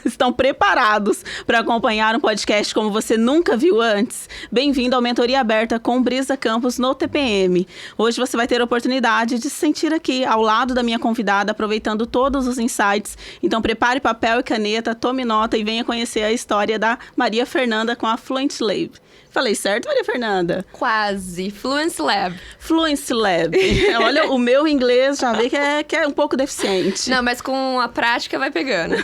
Estão preparados para acompanhar um podcast como você nunca viu antes? Bem-vindo ao Mentoria Aberta com Brisa Campos no TPM. Hoje você vai ter a oportunidade de se sentir aqui ao lado da minha convidada, aproveitando todos os insights. Então prepare papel e caneta, tome nota e venha conhecer a história da Maria Fernanda com a Fluency Lab. Falei certo, Maria Fernanda? Quase. Fluency Lab. Fluency Lab. Olha, o meu inglês já vê que é um pouco deficiente. Não, mas com a prática vai pegando.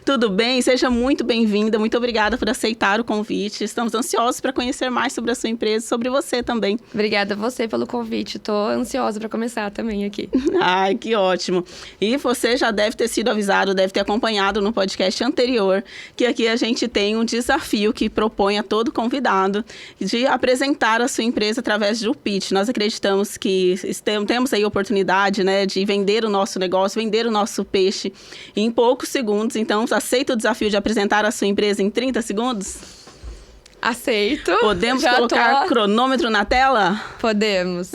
Tudo bem? Seja muito bem-vinda. Muito obrigada por aceitar o convite. Estamos ansiosos para conhecer mais sobre a sua empresa e sobre você também. Obrigada a você pelo convite. Estou ansiosa para começar também aqui. Ai, que ótimo. E você já deve ter sido avisado, deve ter acompanhado no podcast anterior, que aqui a gente tem um desafio que propõe a todo convidado de apresentar a sua empresa através do pitch. Nós acreditamos que temos aí a oportunidade, né, de vender o nosso negócio, vender o nosso peixe em poucos segundos. Então, aceita o desafio de apresentar a sua empresa em 30 segundos? Aceito. Podemos colocar cronômetro na tela? Podemos.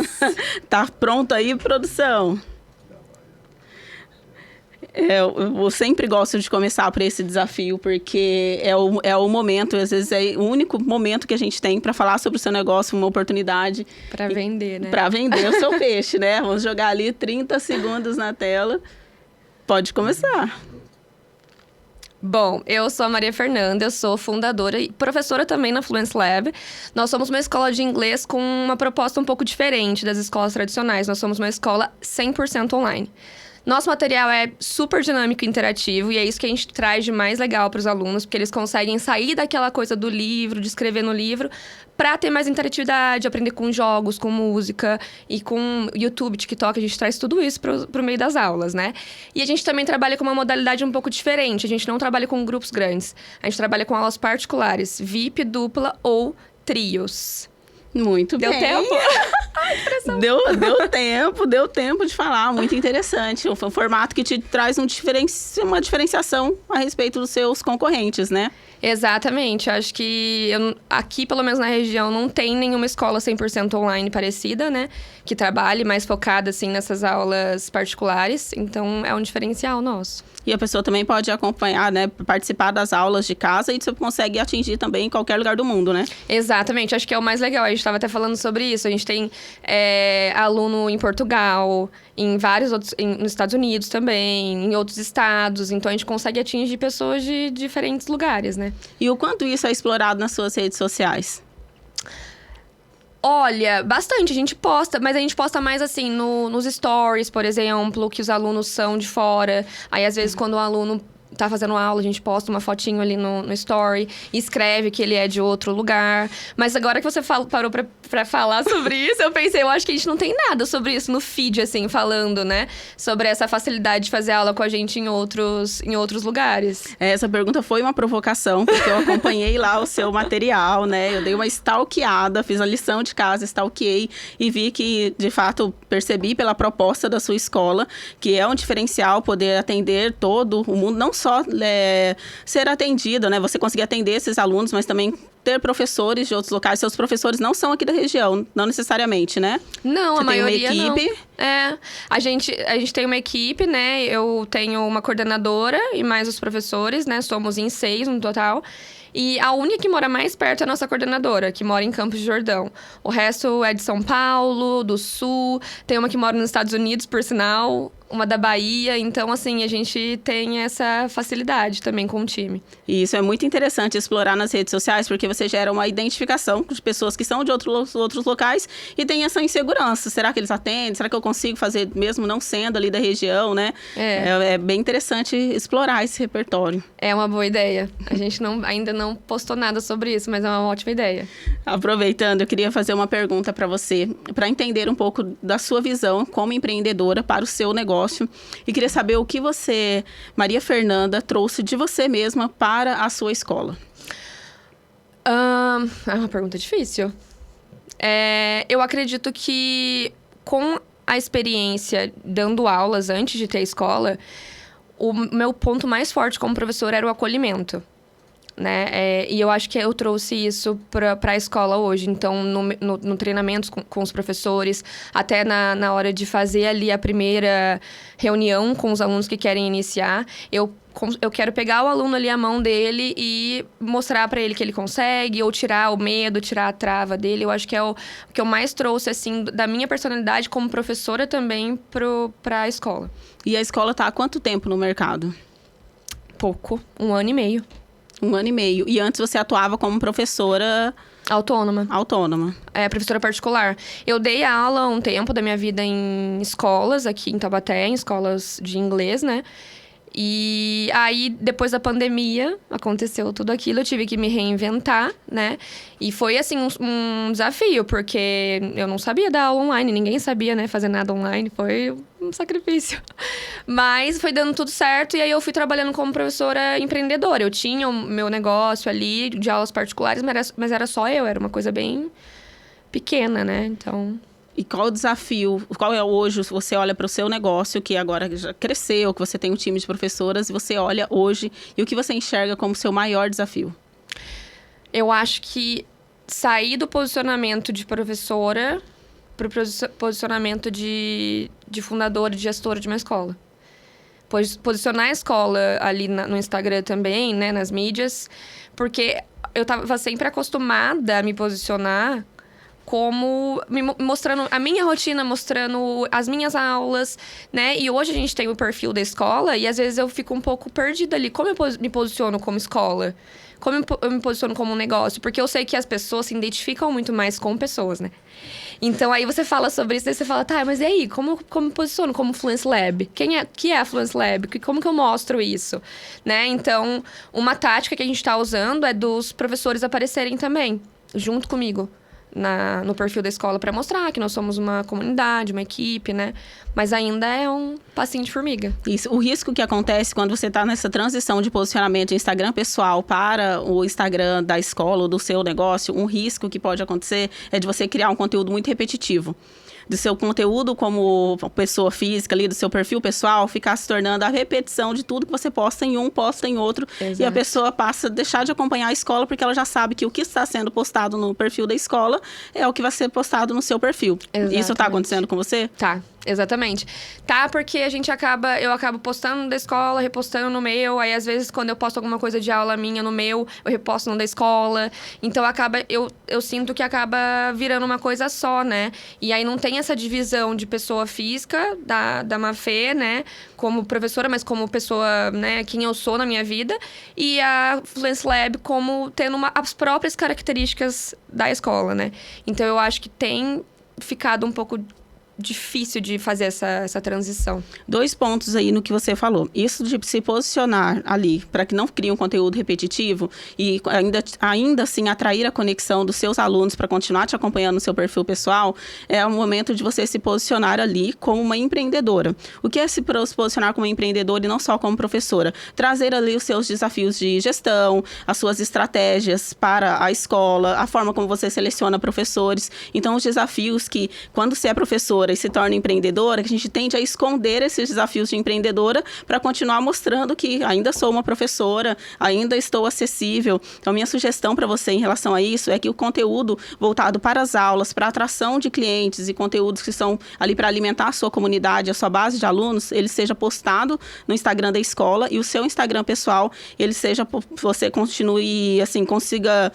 Tá pronto aí, produção? Eu sempre gosto de começar por esse desafio, porque é o momento, às vezes é o único momento que a gente tem para falar sobre o seu negócio, uma oportunidade. Para vender, né? Para vender o seu peixe, né? Vamos jogar ali 30 segundos na tela. Pode começar. Bom, eu sou a Maria Fernanda, eu sou fundadora e professora também na Fluency Lab. Nós somos uma escola de inglês com uma proposta um pouco diferente das escolas tradicionais. Nós somos uma escola 100% online. Nosso material é super dinâmico e interativo, e é isso que a gente traz de mais legal para os alunos, porque eles conseguem sair daquela coisa do livro, de escrever no livro, para ter mais interatividade, aprender com jogos, com música e com YouTube, TikTok. A gente traz tudo isso para o meio das aulas, né? E a gente também trabalha com uma modalidade um pouco diferente. A gente não trabalha com grupos grandes. A gente trabalha com aulas particulares, VIP, dupla ou trios. Muito bem. Deu tempo? Ai, que pressão. Deu tempo de falar. Muito interessante. Um formato que te traz uma diferenciação a respeito dos seus concorrentes, né? Exatamente. Acho que aqui, pelo menos na região, não tem nenhuma escola 100% online parecida, né? Que trabalhe mais focada, assim, nessas aulas particulares. Então, é um diferencial nosso. E a pessoa também pode acompanhar, né? Participar das aulas de casa e você consegue atingir também em qualquer lugar do mundo, né? Exatamente. Acho que é o mais legal. A gente estava até falando sobre isso. A gente tem aluno em Portugal, em vários outros... nos Estados Unidos também, em outros estados. Então, a gente consegue atingir pessoas de diferentes lugares, né? E o quanto isso é explorado nas suas redes sociais? Olha, bastante. A gente posta, mas a gente posta mais assim nos stories, por exemplo, que os alunos são de fora. Aí, às vezes, quando o aluno tá fazendo aula, a gente posta uma fotinho ali no story e escreve que ele é de outro lugar. Mas agora que você parou pra falar sobre isso, eu pensei, eu acho que a gente não tem nada sobre isso no feed, assim, falando, né? Sobre essa facilidade de fazer aula com a gente em outros lugares. Essa pergunta foi uma provocação, porque eu acompanhei lá o seu material, né? Eu dei uma stalkeada, fiz a lição de casa, stalkeei e vi que, de fato, percebi pela proposta da sua escola que é um diferencial poder atender todo o mundo, não só ser atendido, né? Você conseguir atender esses alunos, mas também ter professores de outros locais. Seus professores não são aqui da região, não necessariamente, né? Não, a maioria tem uma equipe? Não. A gente tem uma equipe, né? Eu tenho uma coordenadora e mais os professores, né? Somos em 6 no total. E a única que mora mais perto é a nossa coordenadora, que mora em Campos de Jordão. O resto é de São Paulo, do Sul. Tem uma que mora nos Estados Unidos, por sinal. Uma da Bahia. Então, assim, a gente tem essa facilidade também com o time. E isso é muito interessante explorar nas redes sociais, porque você gera uma identificação de pessoas que são de outros locais e tem essa insegurança. Será que eles atendem? Será que eu consigo fazer mesmo não sendo ali da região, né? É bem interessante explorar esse repertório. É uma boa ideia. A gente ainda não postou nada sobre isso, mas é uma ótima ideia. Aproveitando, eu queria fazer uma pergunta para você, para entender um pouco da sua visão como empreendedora para o seu negócio. E queria saber o que você, Maria Fernanda, trouxe de você mesma para a sua escola. É uma pergunta difícil. Eu acredito que com a experiência dando aulas antes de ter a escola, o meu ponto mais forte como professora era o acolhimento. Né? E eu acho que eu trouxe isso para a escola hoje. Então, no treinamento com os professores, até na hora de fazer ali a primeira reunião com os alunos que querem iniciar, eu eu quero pegar o aluno ali, a mão dele e mostrar pra ele que ele consegue, ou tirar o medo, tirar a trava dele. Eu acho que é o que eu mais trouxe, assim, da minha personalidade como professora também pra escola. E a escola tá há quanto tempo no mercado? Pouco, 1 ano e meio. 1 ano e meio. E antes você atuava como professora... Autônoma. Autônoma. É, professora particular. Eu dei aula um tempo da minha vida em escolas, aqui em Taubaté, em escolas de inglês, né? E aí, depois da pandemia, aconteceu tudo aquilo, eu tive que me reinventar, né? E foi, assim, um desafio, porque eu não sabia dar aula online, ninguém sabia, né, fazer nada online, foi um sacrifício. Mas foi dando tudo certo, e aí eu fui trabalhando como professora empreendedora. Eu tinha o meu negócio ali, de aulas particulares, mas era só eu, era uma coisa bem pequena, né? Então... E qual o desafio? Qual é hoje, se você olha para o seu negócio, que agora já cresceu, que você tem um time de professoras, e você olha hoje, e o que você enxerga como seu maior desafio? Eu acho que sair do posicionamento de professora para o posicionamento de fundadora, de gestora de uma escola. Posicionar a escola ali no Instagram também, né, nas mídias, porque eu estava sempre acostumada a me posicionar como mostrando a minha rotina, mostrando as minhas aulas, né? E hoje a gente tem o perfil da escola e às vezes eu fico um pouco perdida ali. Como eu me posiciono como escola? Como eu me posiciono como um negócio? Porque eu sei que as pessoas se identificam muito mais com pessoas, né? Então, aí você fala sobre isso, daí você fala, tá, mas e aí? Como me posiciono como Fluency Lab? Que é a Fluency Lab? Como que eu mostro isso? Né? Então, uma tática que a gente tá usando é dos professores aparecerem também, junto comigo. No perfil da escola para mostrar que nós somos uma comunidade, uma equipe, né? Mas ainda é um passinho de formiga. Isso. O risco que acontece quando você está nessa transição de posicionamento de Instagram pessoal para o Instagram da escola ou do seu negócio, um risco que pode acontecer é de você criar um conteúdo muito repetitivo. Do seu conteúdo como pessoa física ali, do seu perfil pessoal, ficar se tornando a repetição de tudo que você posta em um, posta em outro. Exato. E a pessoa passa a deixar de acompanhar a escola porque ela já sabe que o que está sendo postado no perfil da escola é o que vai ser postado no seu perfil. Exatamente. Isso está acontecendo com você? Tá. Exatamente. Tá, porque eu acabo postando no da escola, repostando no meu, aí às vezes quando eu posto alguma coisa de aula minha no meu, eu reposto no da escola. Então eu sinto que acaba virando uma coisa só, né? E aí não tem essa divisão de pessoa física da Mafê, né? Como professora, mas como pessoa, né? Quem eu sou na minha vida. E a Fluency Lab como tendo as próprias características da escola, né? Então eu acho que tem ficado um pouco difícil de fazer essa transição. 2 pontos aí no que você falou. Isso de se posicionar ali para que não crie um conteúdo repetitivo e ainda assim atrair a conexão dos seus alunos para continuar te acompanhando no seu perfil pessoal, é o momento de você se posicionar ali como uma empreendedora. O que é se posicionar como empreendedora e não só como professora? Trazer ali os seus desafios de gestão, as suas estratégias para a escola, a forma como você seleciona professores. Então, os desafios que, quando você é professora e se torna empreendedora, que a gente tende a esconder esses desafios de empreendedora para continuar mostrando que ainda sou uma professora, ainda estou acessível. Então, minha sugestão para você em relação a isso é que o conteúdo voltado para as aulas, para a atração de clientes e conteúdos que são ali para alimentar a sua comunidade, a sua base de alunos, ele seja postado no Instagram da escola e o seu Instagram pessoal, ele seja, você continue, assim, consiga...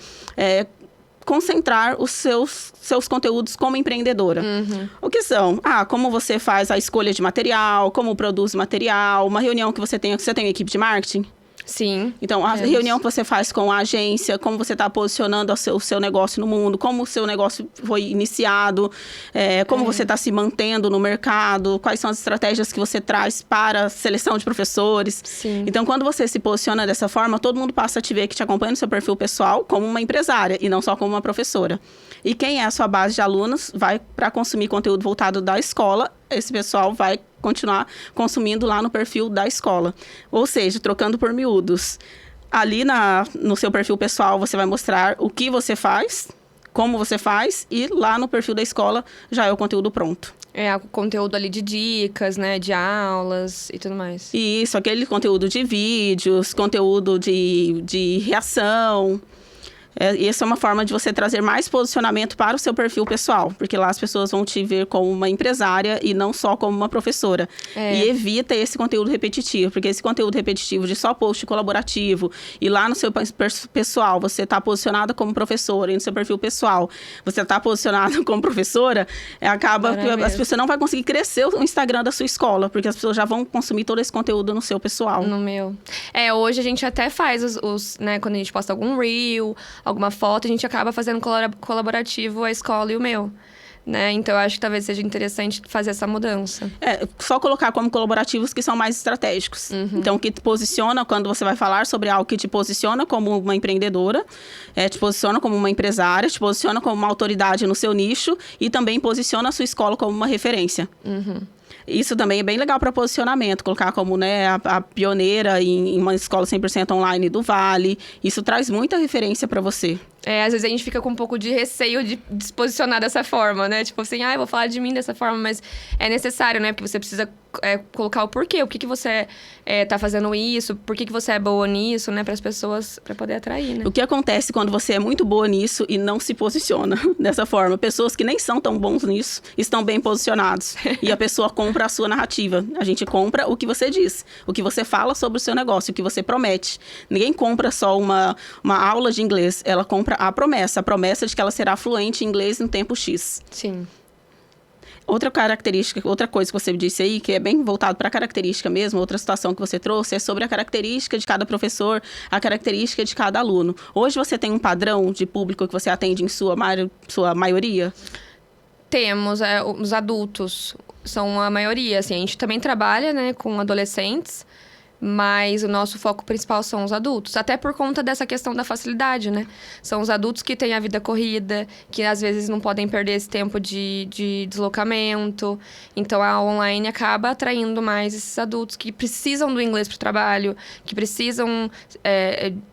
concentrar os seus conteúdos como empreendedora. Uhum. O que são? Como você faz a escolha de material, como produz material, uma reunião que você tem uma equipe de marketing? Sim. Então, a reunião que você faz com a agência, como você está posicionando o seu negócio no mundo, como o seu negócio foi iniciado, como você está se mantendo no mercado, quais são as estratégias que você traz para a seleção de professores. Sim. Então, quando você se posiciona dessa forma, todo mundo passa a te ver que te acompanha no seu perfil pessoal como uma empresária e não só como uma professora. E quem é a sua base de alunos vai para consumir conteúdo voltado da escola, esse pessoal vai continuar consumindo lá no perfil da escola. Ou seja, trocando por miúdos. Ali no seu perfil pessoal, você vai mostrar o que você faz, como você faz, e lá no perfil da escola já é o conteúdo pronto. É, o conteúdo ali de dicas, né, de aulas e tudo mais. Isso, aquele conteúdo de vídeos, conteúdo de reação... Essa é uma forma de você trazer mais posicionamento para o seu perfil pessoal, porque lá as pessoas vão te ver como uma empresária e não só como uma professora. E evita esse conteúdo repetitivo, porque esse conteúdo repetitivo de só post colaborativo e lá no seu pessoal você está posicionada como professora e no seu perfil pessoal você está posicionada como professora, acaba que as pessoas não vão conseguir crescer o Instagram da sua escola, porque as pessoas já vão consumir todo esse conteúdo no seu pessoal. No meu. Hoje a gente até faz né, quando a gente posta algum reel, alguma foto, a gente acaba fazendo colaborativo a escola e o meu. Né? Então, eu acho que talvez seja interessante fazer essa mudança. Só colocar como colaborativos que são mais estratégicos. Então, que te posiciona, quando você vai falar sobre algo que te posiciona como uma empreendedora, te posiciona como uma empresária, te posiciona como uma autoridade no seu nicho e também posiciona a sua escola como uma referência. Isso também é bem legal para posicionamento, colocar como, né, a pioneira em uma escola 100% online do Vale. Isso traz muita referência para você. Às vezes a gente fica com um pouco de receio de se posicionar dessa forma, né? Tipo assim, eu vou falar de mim dessa forma, mas é necessário, né? Porque você precisa colocar o porquê, o que você tá fazendo isso, por que você é boa nisso, né? Para as pessoas, para poder atrair, né? O que acontece quando você é muito boa nisso e não se posiciona dessa forma? Pessoas que nem são tão bons nisso estão bem posicionados. E a pessoa compra a sua narrativa. A gente compra o que você diz, o que você fala sobre o seu negócio, o que você promete. Ninguém compra só uma aula de inglês, ela compra a promessa de que ela será fluente em inglês no tempo X. Sim. Outra característica, outra coisa que você disse aí, que é bem voltado para a característica mesmo, outra situação que você trouxe, é sobre a característica de cada professor, a característica de cada aluno. Hoje você tem um padrão de público que você atende em sua maioria? Temos, os adultos são a maioria, assim, a gente também trabalha, né, com adolescentes, mas o nosso foco principal são os adultos. Até por conta dessa questão da facilidade, né? São os adultos que têm a vida corrida, que às vezes não podem perder esse tempo de deslocamento. Então, a online acaba atraindo mais esses adultos que precisam do inglês para o trabalho, que precisam,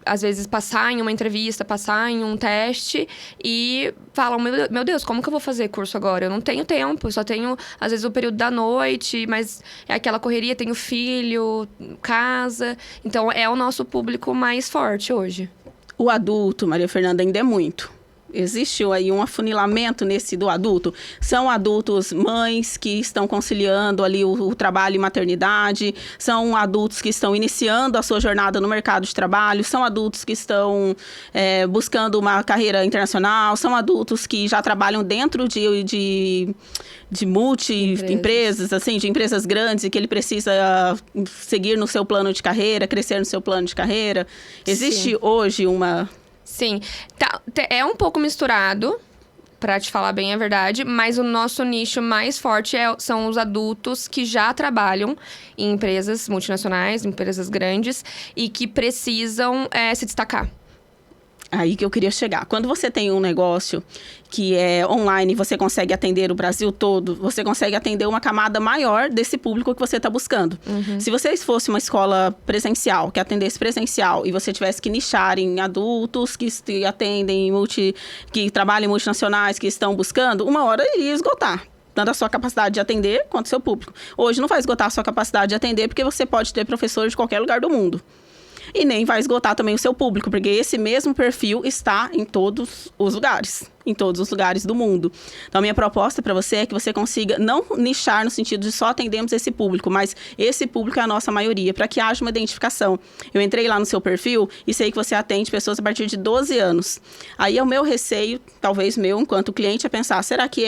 às vezes, passar em uma entrevista, passar em um teste e falam, meu Deus, como que eu vou fazer curso agora? Eu não tenho tempo, eu só tenho, às vezes, o período da noite, mas é aquela correria, tenho filho, casa. Então, é o nosso público mais forte hoje. O adulto, Maria Fernanda, ainda é muito. Existe aí um afunilamento nesse do adulto. São adultos mães que estão conciliando ali o trabalho e maternidade. São adultos que estão iniciando a sua jornada no mercado de trabalho. São adultos que estão buscando uma carreira internacional. São adultos que já trabalham dentro de multi-empresas, assim, de empresas grandes e que ele precisa seguir no seu plano de carreira, crescer no seu plano de carreira. Existe hoje uma... Sim, é um pouco misturado, pra te falar bem a verdade, mas o nosso nicho mais forte são os adultos que já trabalham em empresas multinacionais, empresas grandes, e que precisam se destacar. Aí que eu queria chegar. Quando você tem um negócio que é online e você consegue atender o Brasil todo, você consegue atender uma camada maior desse público que você está buscando. Se você fosse uma escola presencial, que atendesse presencial, e você tivesse que nichar em adultos que atendem, que trabalham em multinacionais, que estão buscando, uma hora iria esgotar. Tanto a sua capacidade de atender, quanto o seu público. Hoje não vai esgotar a sua capacidade de atender, porque você pode ter professores de qualquer lugar do mundo. E nem vai esgotar também o seu público, porque esse mesmo perfil está em todos os lugares. Em todos os lugares do mundo. Então, a minha proposta para você é que você consiga não nichar no sentido de só atendemos esse público, mas esse público é a nossa maioria, para que haja uma identificação. Eu entrei lá no seu perfil e sei que você atende pessoas a partir de 12 anos. Aí é o meu receio, talvez meu, enquanto cliente, é pensar, será que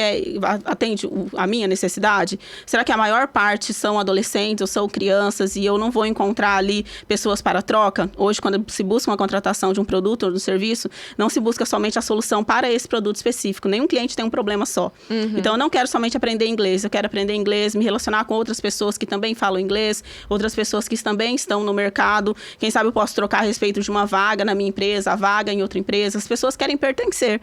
atende a minha necessidade? Será que a maior parte são adolescentes ou são crianças e eu não vou encontrar ali pessoas para troca? Hoje, quando se busca uma contratação de um produto ou de um serviço, não se busca somente a solução para esse produto específico. Nenhum cliente tem um problema só. Então, eu não quero somente aprender inglês. Eu quero aprender inglês, me relacionar com outras pessoas que também falam inglês, outras pessoas que também estão no mercado. Quem sabe eu posso trocar a respeito de uma vaga na minha empresa, a vaga em outra empresa. As pessoas querem pertencer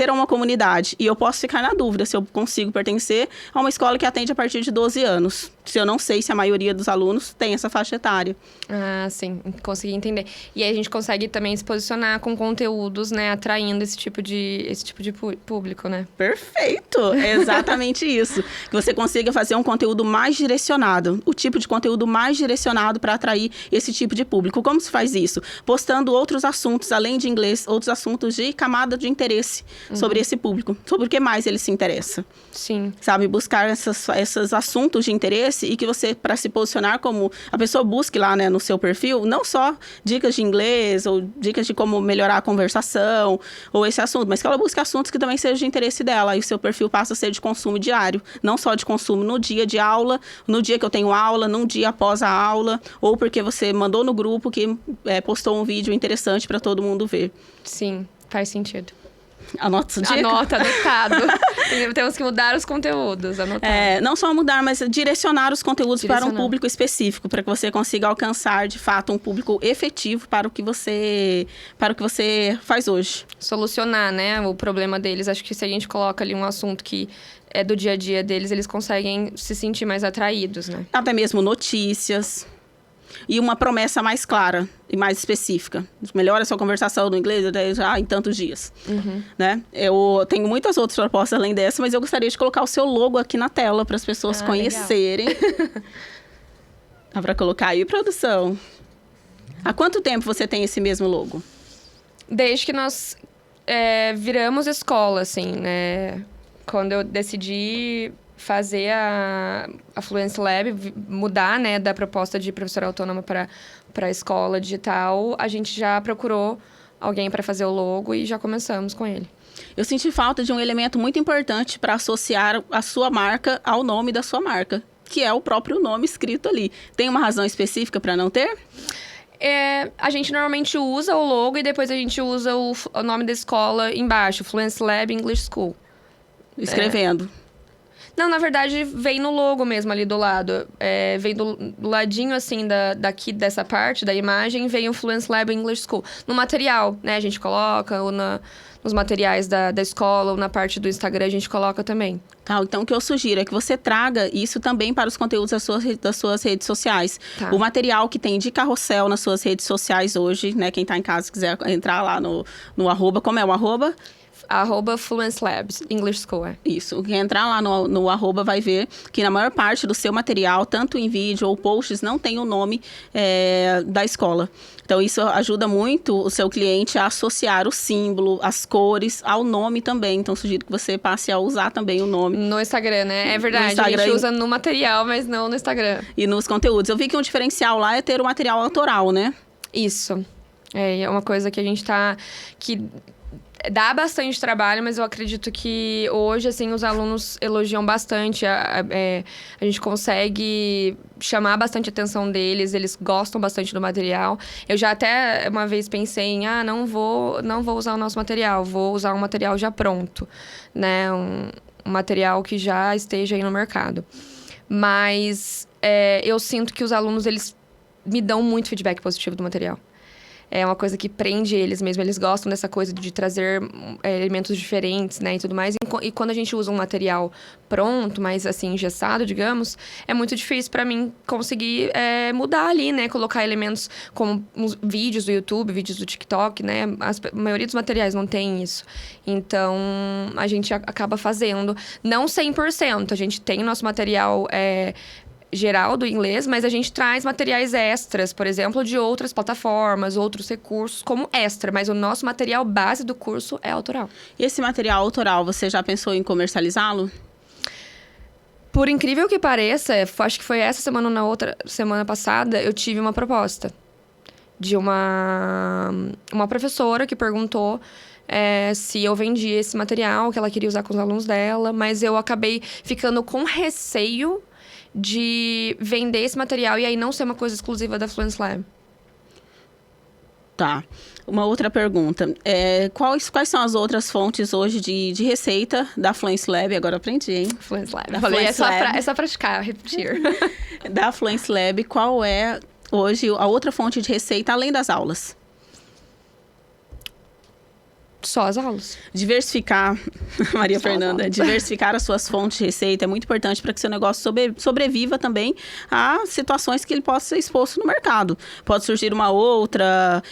a uma comunidade. E eu posso ficar na dúvida se eu consigo pertencer a uma escola que atende a partir de 12 anos. se eu não sei se a maioria dos alunos tem essa faixa etária. Ah, sim, consegui entender. E aí a gente consegue também se posicionar com conteúdos, né, atraindo esse tipo de público, né? Perfeito! É exatamente isso. Que você consiga fazer um conteúdo mais direcionado. O tipo de conteúdo mais direcionado para atrair esse tipo de público. Como se faz isso? Postando outros assuntos, além de inglês, outros assuntos de camada de interesse sobre esse público. Sobre o que mais ele se interessa. Sim. Sabe? Buscar esses assuntos de interesse e que você, para se posicionar como... A pessoa busque lá, né, no seu perfil, não só dicas de inglês ou dicas de como melhorar a conversação ou esse assunto, mas que ela busque assuntos que também sejam de interesse dela. E o seu perfil passa a ser de consumo diário. Não só de consumo no dia de aula, no dia que eu tenho aula, num dia após a aula, ou porque você mandou no grupo que postou um vídeo interessante para todo mundo ver. Sim, faz sentido. Anota essa dica? Anota, anotado. Temos que mudar os conteúdos, anotado. Não só mudar, mas direcionar os conteúdos para um público específico, para que você consiga alcançar, de fato, um público efetivo para o que você faz hoje. Solucionar, né, o problema deles. Acho que se a gente coloca ali um assunto que é do dia a dia deles, eles conseguem se sentir mais atraídos, né? Até mesmo notícias. E uma promessa mais clara e mais específica. Melhora a sua conversação no inglês já em tantos dias. Né? Eu tenho muitas outras propostas além dessa, mas eu gostaria de colocar o seu logo aqui na tela para as pessoas conhecerem. Dá para colocar aí, produção? Há quanto tempo você tem esse mesmo logo? Desde que nós viramos escola, assim, né? Quando eu decidi fazer a Fluency Lab, mudar, né, da proposta de professora autônoma para a escola digital, a gente já procurou alguém para fazer o logo e já começamos com ele. Eu senti falta de um elemento muito importante para associar a sua marca ao nome da sua marca, que é o próprio nome escrito ali. Tem uma razão específica para não ter? A gente normalmente usa o logo e depois a gente usa o nome da escola embaixo, Fluency Lab English School. Escrevendo. Não, na verdade, vem no logo mesmo ali do lado. Vem do ladinho, assim, daqui dessa parte da imagem, vem o Fluency Lab English School. No material, né? A gente coloca, ou nos materiais da escola, ou na parte do Instagram, a gente coloca também. Tá, então o que eu sugiro é que você traga isso também para os conteúdos das suas redes sociais. Tá. O material que tem de carrossel nas suas redes sociais hoje, né? Quem tá em casa quiser entrar lá no arroba. Como é o arroba? @Fluency Labs, English School, Isso. Quem entrar lá no arroba vai ver que na maior parte do seu material, tanto em vídeo ou posts, não tem o nome da escola. Então, isso ajuda muito o seu cliente a associar o símbolo, as cores, ao nome também. Então, sugiro que você passe a usar também o nome. No Instagram, né? É verdade, a gente usa no material, mas não no Instagram. E nos conteúdos. Eu vi que um diferencial lá é ter o material autoral, né? Isso. É uma coisa que a gente que dá bastante trabalho, mas eu acredito que hoje, assim, os alunos elogiam bastante. A gente consegue chamar bastante a atenção deles, eles gostam bastante do material. Eu já até uma vez pensei em, não vou usar o nosso material, vou usar um material já pronto, né? Um material que já esteja aí no mercado. Mas eu sinto que os alunos, eles me dão muito feedback positivo do material. É uma coisa que prende eles mesmo. Eles gostam dessa coisa de trazer elementos diferentes, né? E tudo mais. E quando a gente usa um material pronto, mais assim, engessado, digamos, é muito difícil para mim conseguir mudar ali, né? Colocar elementos como vídeos do YouTube, vídeos do TikTok, né? A maioria dos materiais não tem isso. Então, a gente acaba fazendo. Não 100%. A gente tem nosso material geral do inglês, mas a gente traz materiais extras, por exemplo, de outras plataformas, outros recursos como extra, mas o nosso material base do curso é autoral. E esse material autoral, você já pensou em comercializá-lo? Por incrível que pareça, acho que foi essa semana ou na outra semana passada, eu tive uma proposta de uma professora que perguntou se eu vendia esse material, que ela queria usar com os alunos dela, mas eu acabei ficando com receio de vender esse material e aí não ser uma coisa exclusiva da Fluency Lab. Tá. Uma outra pergunta. Quais são as outras fontes hoje de receita da Fluency Lab? Agora eu aprendi, hein? Fluency Lab. Da Falei, Fluency Lab. É só praticar, repetir. Da Fluency Lab, qual é hoje a outra fonte de receita além das aulas? Só as aulas. Diversificar, Maria Fernanda, diversificar as suas fontes de receita é muito importante para que seu negócio sobreviva também a situações que ele possa ser exposto no mercado. Pode surgir uma outra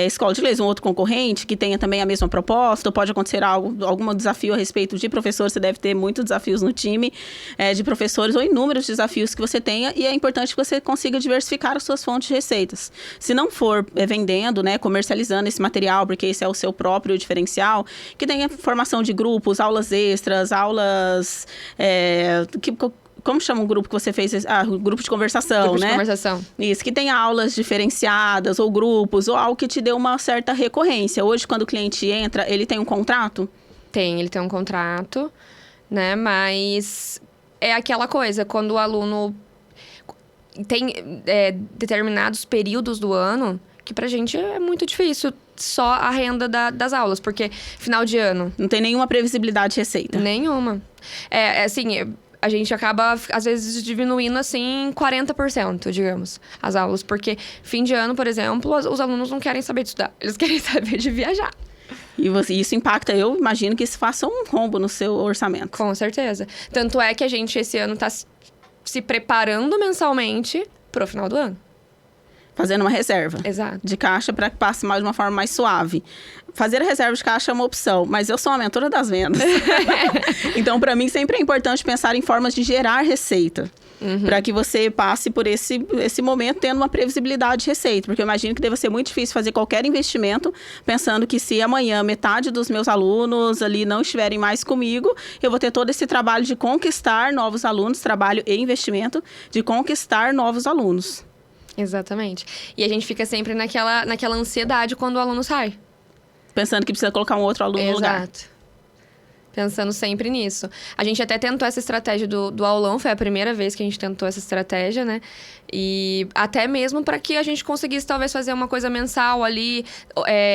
escola de inglês, um outro concorrente que tenha também a mesma proposta, ou pode acontecer algum desafio a respeito de professores, você deve ter muitos desafios no time de professores ou inúmeros desafios que você tenha, e é importante que você consiga diversificar as suas fontes de receitas. Se não for vendendo, né, comercializando esse material, porque esse é o seu próprio diferencial, que tenha formação de grupos, aulas extras, aulas... como chama o grupo que você fez? Grupo de conversação, grupo né? De conversação. Isso, que tenha aulas diferenciadas, ou grupos, ou algo que te dê uma certa recorrência. Hoje, quando o cliente entra, ele tem um contrato? Ele tem um contrato, né? Mas é aquela coisa, quando o aluno tem determinados períodos do ano, que pra gente é muito difícil só a renda das aulas, porque final de ano... Não tem nenhuma previsibilidade de receita? Nenhuma. Assim, a gente acaba, às vezes, diminuindo, assim, 40%, digamos, as aulas. Porque fim de ano, por exemplo, os alunos não querem saber de estudar, eles querem saber de viajar. E isso impacta, eu imagino que isso faça um rombo no seu orçamento. Com certeza. Tanto é que a gente, esse ano, tá se preparando mensalmente pro final do ano. Fazendo uma reserva. Exato. De caixa para que passe de uma forma mais suave. Fazer a reserva de caixa é uma opção, mas eu sou uma mentora das vendas. Então, para mim, sempre é importante pensar em formas de gerar receita. Para que você passe por esse momento tendo uma previsibilidade de receita. Porque eu imagino que deve ser muito difícil fazer qualquer investimento pensando que se amanhã metade dos meus alunos ali não estiverem mais comigo, eu vou ter todo esse trabalho de conquistar novos alunos, trabalho e investimento, de conquistar novos alunos. Exatamente. E a gente fica sempre naquela ansiedade quando o aluno sai. Pensando que precisa colocar um outro aluno no lugar. Exato. Pensando sempre nisso. A gente até tentou essa estratégia do aulão, foi a primeira vez que a gente tentou essa estratégia, né? E até mesmo para que a gente conseguisse talvez fazer uma coisa mensal ali.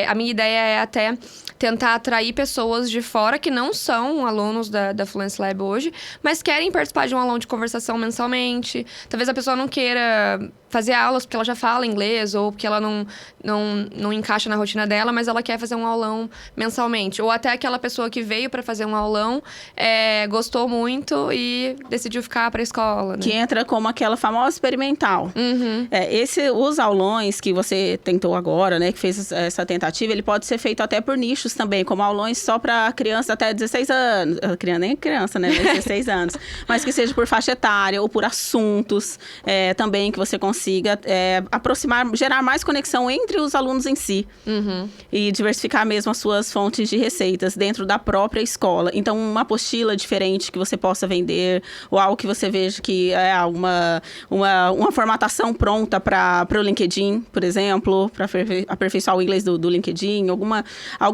A minha ideia é até tentar atrair pessoas de fora que não são alunos da Fluency Lab hoje, mas querem participar de um aulão de conversação mensalmente. Talvez a pessoa não queira fazer aulas porque ela já fala inglês ou porque ela não encaixa na rotina dela, mas ela quer fazer um aulão mensalmente. Ou até aquela pessoa que veio para fazer um aulão, gostou muito e decidiu ficar para a escola, né? Que entra como aquela famosa experimental. Os aulões que você tentou agora, né, que fez essa tentativa, ele pode ser feito até por nichos também, como aulões só para crianças até 16 anos. Nem criança, né? 16 anos. Mas que seja por faixa etária ou por assuntos também, que você consiga aproximar, gerar mais conexão entre os alunos em si. E diversificar mesmo as suas fontes de receitas dentro da própria escola. Então, uma apostila diferente que você possa vender, ou algo que você veja que é uma formatação pronta para o LinkedIn, por exemplo, para aperfeiçoar o inglês do LinkedIn,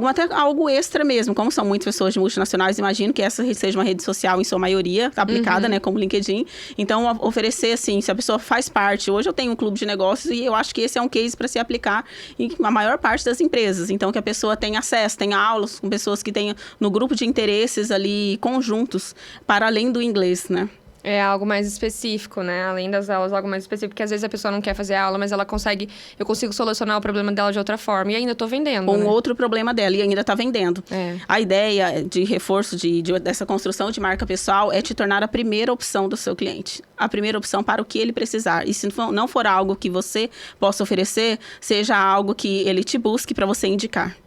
até algo extra mesmo. Como são muitas pessoas de multinacionais, imagino que essa seja uma rede social em sua maioria aplicada, né, como LinkedIn. Então, oferecer assim, se a pessoa faz parte, hoje eu tenho um clube de negócios e eu acho que esse é um case para se aplicar em a maior parte das empresas. Então, que a pessoa tenha acesso, tenha aulas com pessoas que tenham no grupo de interesses ali conjuntos, para além do inglês, né? É algo mais específico, né? Além das aulas, algo mais específico. Porque às vezes a pessoa não quer fazer aula, mas eu consigo solucionar o problema dela de outra forma. E ainda tô vendendo, Um outro problema dela, e ainda tá vendendo. A ideia de reforço dessa construção de marca pessoal é te tornar a primeira opção do seu cliente. A primeira opção para o que ele precisar. E se não for algo que você possa oferecer, seja algo que ele te busque para você indicar.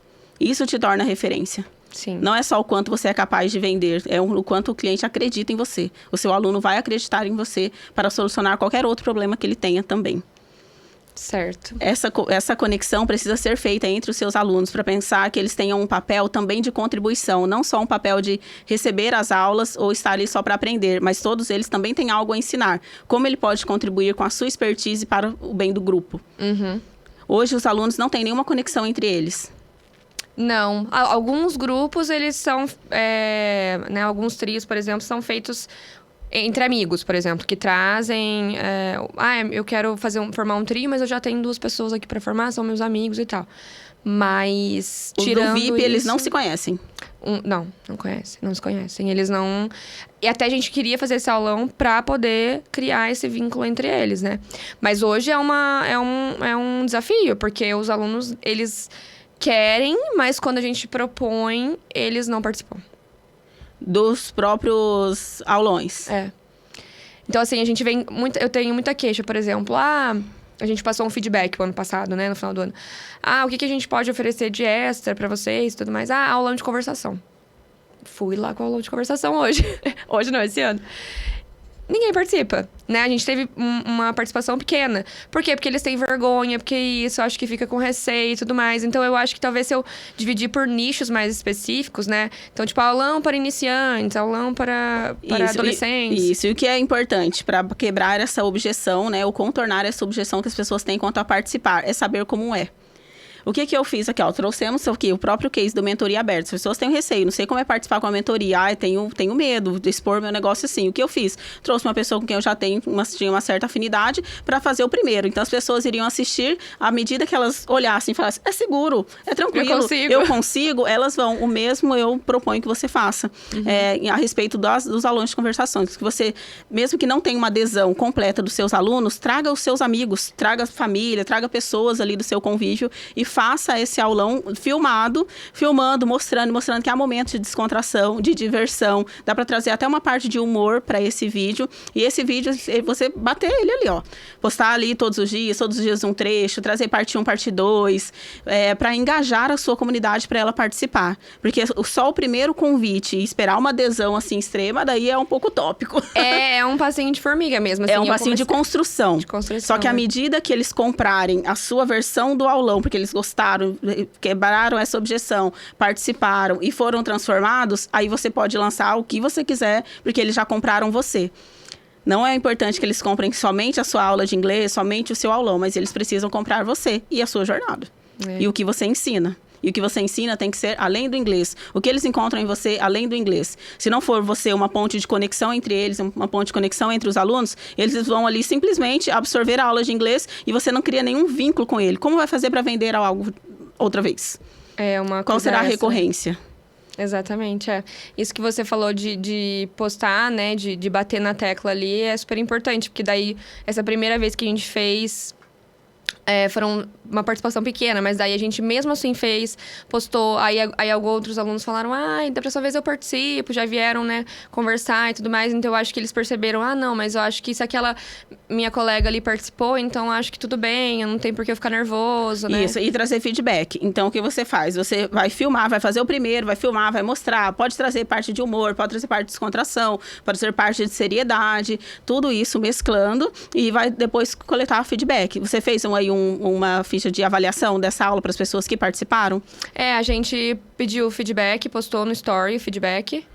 Isso te torna referência. Sim. Não é só o quanto você é capaz de vender, é o quanto o cliente acredita em você. O seu aluno vai acreditar em você para solucionar qualquer outro problema que ele tenha também. Certo. Essa conexão precisa ser feita entre os seus alunos para pensar que eles tenham um papel também de contribuição, não só um papel de receber as aulas ou estar ali só para aprender, mas todos eles também têm algo a ensinar. Como ele pode contribuir com a sua expertise para o bem do grupo. Hoje, os alunos não têm nenhuma conexão entre eles. Não. Alguns grupos, eles são... alguns trios, por exemplo, são feitos entre amigos, por exemplo, que trazem... eu quero formar um trio, mas eu já tenho 2 pessoas aqui para formar, são meus amigos e tal. Mas, tirando do VIP, isso, eles não se conhecem? Não conhecem, não se conhecem. Eles não... E até a gente queria fazer esse aulão para poder criar esse vínculo entre eles, né? Mas hoje é um desafio, porque os alunos, eles... querem, mas quando a gente propõe, eles não participam. Dos próprios aulões. Então, assim, a gente vem muito. Eu tenho muita queixa, por exemplo. A gente passou um feedback o ano passado, né? No final do ano. O que a gente pode oferecer de extra pra vocês e tudo mais? Aulão de conversação. Fui lá com o aulão de conversação hoje. Hoje não, esse ano. Ninguém participa, né? A gente teve uma participação pequena. Por quê? Porque eles têm vergonha, porque isso, eu acho que fica com receio e tudo mais. Então, eu acho que talvez se eu dividir por nichos mais específicos, né? Então, tipo, aulão para iniciantes, aulão para adolescentes. Isso, e o que é importante para quebrar essa objeção, né? Ou contornar essa objeção que as pessoas têm quanto a participar, é saber como é. O que eu fiz aqui, ó? Trouxemos aqui o próprio case do Mentoria Aberta. As pessoas têm receio, não sei como é participar com a mentoria. Tenho medo de expor meu negócio assim. O que eu fiz? Trouxe uma pessoa com quem eu já tinha uma certa afinidade para fazer o primeiro. Então, as pessoas iriam assistir à medida que elas olhassem e falassem, é seguro, é tranquilo, eu consigo, elas vão. O mesmo eu proponho que você faça. A respeito dos alunos de conversações. Que você, mesmo que não tenha uma adesão completa dos seus alunos, traga os seus amigos, traga a família, traga pessoas ali do seu convívio e faça esse aulão filmando, mostrando que há momentos de descontração, de diversão. Dá para trazer até uma parte de humor para esse vídeo. E esse vídeo, você bater ele ali, ó. Postar ali todos os dias um trecho, trazer parte 1, parte 2, para engajar a sua comunidade para ela participar. Porque só o primeiro convite e esperar uma adesão assim extrema, daí é um pouco utópico. É um passinho de formiga mesmo. Assim, é um passinho de construção. Só que à medida que eles comprarem a sua versão do aulão, porque eles gostaram, quebraram essa objeção, participaram e foram transformados, aí você pode lançar o que você quiser, porque eles já compraram você. Não é importante que eles comprem somente a sua aula de inglês, somente o seu aulão, mas eles precisam comprar você e a sua jornada. E o que você ensina. E o que você ensina tem que ser além do inglês. O que eles encontram em você além do inglês. Se não for você uma ponte de conexão entre eles, uma ponte de conexão entre os alunos, eles vão ali simplesmente absorver a aula de inglês e você não cria nenhum vínculo com ele. Como vai fazer para vender algo outra vez? Qual será a recorrência? Exatamente, Isso que você falou de postar, né, de bater na tecla ali é super importante, porque daí, essa primeira vez que a gente fez... foram uma participação pequena, mas daí a gente mesmo assim postou, aí outros alunos falaram, da próxima vez eu participo, já vieram, né, conversar e tudo mais, então eu acho que eles perceberam, não, mas eu acho que se aquela minha colega ali participou, então acho que tudo bem, eu não tenho por que eu ficar nervoso, né? Isso, e trazer feedback. Então, o que você faz? Você vai filmar, vai fazer o primeiro, vai filmar, vai mostrar, pode trazer parte de humor, pode trazer parte de descontração, pode trazer parte de seriedade, tudo isso mesclando e vai depois coletar feedback. Você fez uma ficha de avaliação dessa aula para as pessoas que participaram? A gente pediu feedback, postou no story o feedback,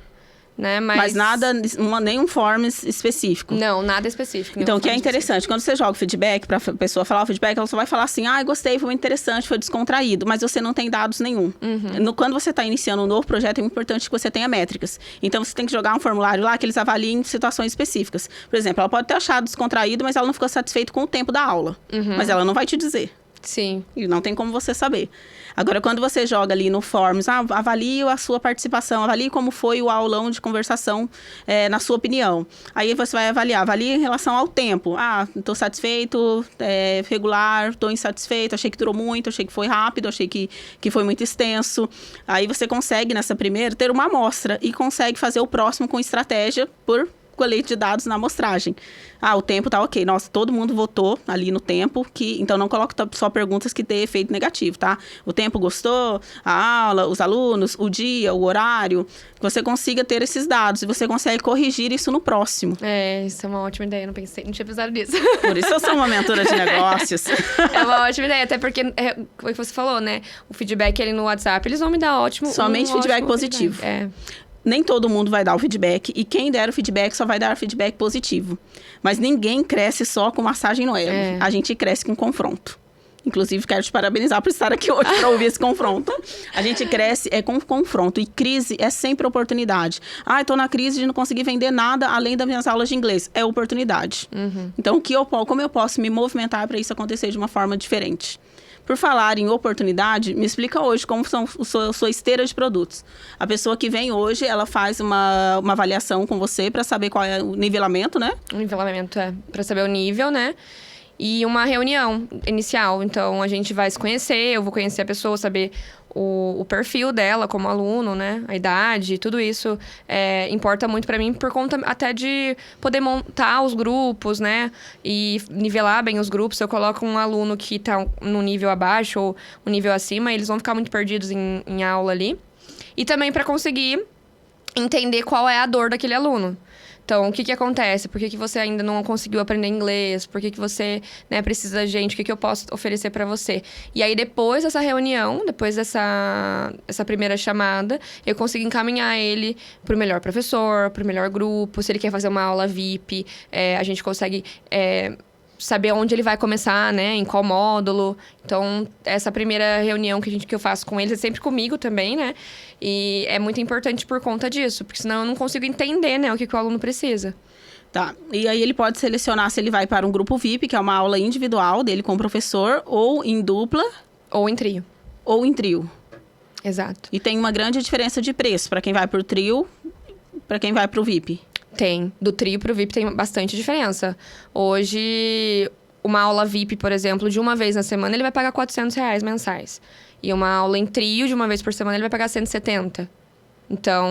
né? Mas nada, nenhum forms específico? Não, nada específico. Então, o que é interessante, quando você joga o feedback, para a pessoa falar o feedback, ela só vai falar assim, gostei, foi muito interessante, foi descontraído, mas você não tem dados nenhum. Quando você está iniciando um novo projeto, é muito importante que você tenha métricas. Então, você tem que jogar um formulário lá que eles avaliem situações específicas. Por exemplo, ela pode ter achado descontraído, mas ela não ficou satisfeita com o tempo da aula. Mas ela não vai te dizer. Sim. E não tem como você saber. Agora, quando você joga ali no Forms, avalie a sua participação, avalie como foi o aulão de conversação, na sua opinião. Aí você vai avalie em relação ao tempo. Estou satisfeito, regular, estou insatisfeito, achei que durou muito, achei que foi rápido, achei que foi muito extenso. Aí você consegue, nessa primeira, ter uma amostra e consegue fazer o próximo com estratégia por colete de dados na amostragem. O tempo tá ok. Nossa, todo mundo votou ali no tempo, então não coloque só perguntas que dê efeito negativo, tá? O tempo gostou, a aula, os alunos, o dia, o horário, que você consiga ter esses dados e você consegue corrigir isso no próximo. Isso é uma ótima ideia, não tinha pensado nisso. Por isso eu sou uma mentora de negócios. É uma ótima ideia, até porque, como você falou, né? O feedback ali no WhatsApp, eles vão me dar somente feedback positivo. Nem todo mundo vai dar o feedback, e quem der o feedback só vai dar feedback positivo. Mas ninguém cresce só com massagem no ego. A gente cresce com confronto. Inclusive, quero te parabenizar por estar aqui hoje para ouvir esse confronto. A gente cresce com confronto, e crise é sempre oportunidade. Estou na crise de não conseguir vender nada além das minhas aulas de inglês. É oportunidade. Então, como eu posso me movimentar para isso acontecer de uma forma diferente? Por falar em oportunidade, me explica hoje como são a sua esteira de produtos. A pessoa que vem hoje, ela faz uma avaliação com você para saber qual é o nivelamento, né? O nivelamento para saber o nível, né? e uma reunião inicial. Então, a gente vai se conhecer, eu vou conhecer a pessoa, saber o perfil dela como aluno, né? A idade, tudo isso importa muito pra mim por conta até de poder montar os grupos, né? E nivelar bem os grupos. Se eu coloco um aluno que tá no nível abaixo ou um nível acima, eles vão ficar muito perdidos em aula ali. E também pra conseguir entender qual é a dor daquele aluno. Então, o que acontece? Por que você ainda não conseguiu aprender inglês? Por que você, né, precisa da gente? O que eu posso oferecer para você? E aí, depois dessa reunião, depois dessa primeira chamada, eu consigo encaminhar ele para o melhor professor, para o melhor grupo. Se ele quer fazer uma aula VIP, a gente consegue saber onde ele vai começar, né? Em qual módulo. Então, essa primeira reunião que eu faço com eles é sempre comigo também, né? E é muito importante por conta disso, porque senão eu não consigo entender, né, o que o aluno precisa. Tá, e aí ele pode selecionar se ele vai para um grupo VIP, que é uma aula individual dele com o professor, ou em dupla. Ou em trio. Ou em trio. Exato. E tem uma grande diferença de preço para quem vai pro trio, para quem vai pro VIP. Tem. Do trio pro VIP tem bastante diferença. Hoje, uma aula VIP, por exemplo, de uma vez na semana, ele vai pagar R$400 mensais. E uma aula em trio, de uma vez por semana, ele vai pagar 170. Então,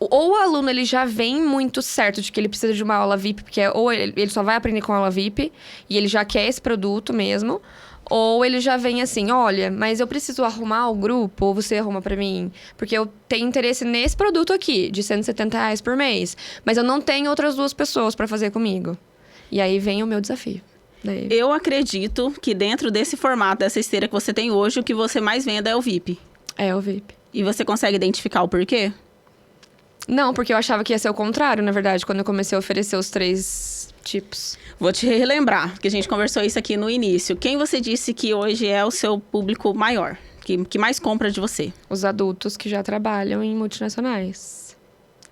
ou o aluno ele já vem muito certo de que ele precisa de uma aula VIP, porque ou ele só vai aprender com a aula VIP, e ele já quer esse produto mesmo, ou ele já vem assim, olha, mas eu preciso arrumar o grupo, ou você arruma pra mim? Porque eu tenho interesse nesse produto aqui, de R$170 por mês, mas eu não tenho outras 2 pessoas pra fazer comigo. E aí vem o meu desafio. Daí... Eu acredito que dentro desse formato, dessa esteira que você tem hoje, o que você mais venda é o VIP. É o VIP. E você consegue identificar o porquê? Não, porque eu achava que ia ser o contrário, na verdade, quando eu comecei a oferecer os 3 tipos. Vou te relembrar, que a gente conversou isso aqui no início. Quem você disse que hoje é o seu público maior, que mais compra de você? Os adultos que já trabalham em multinacionais.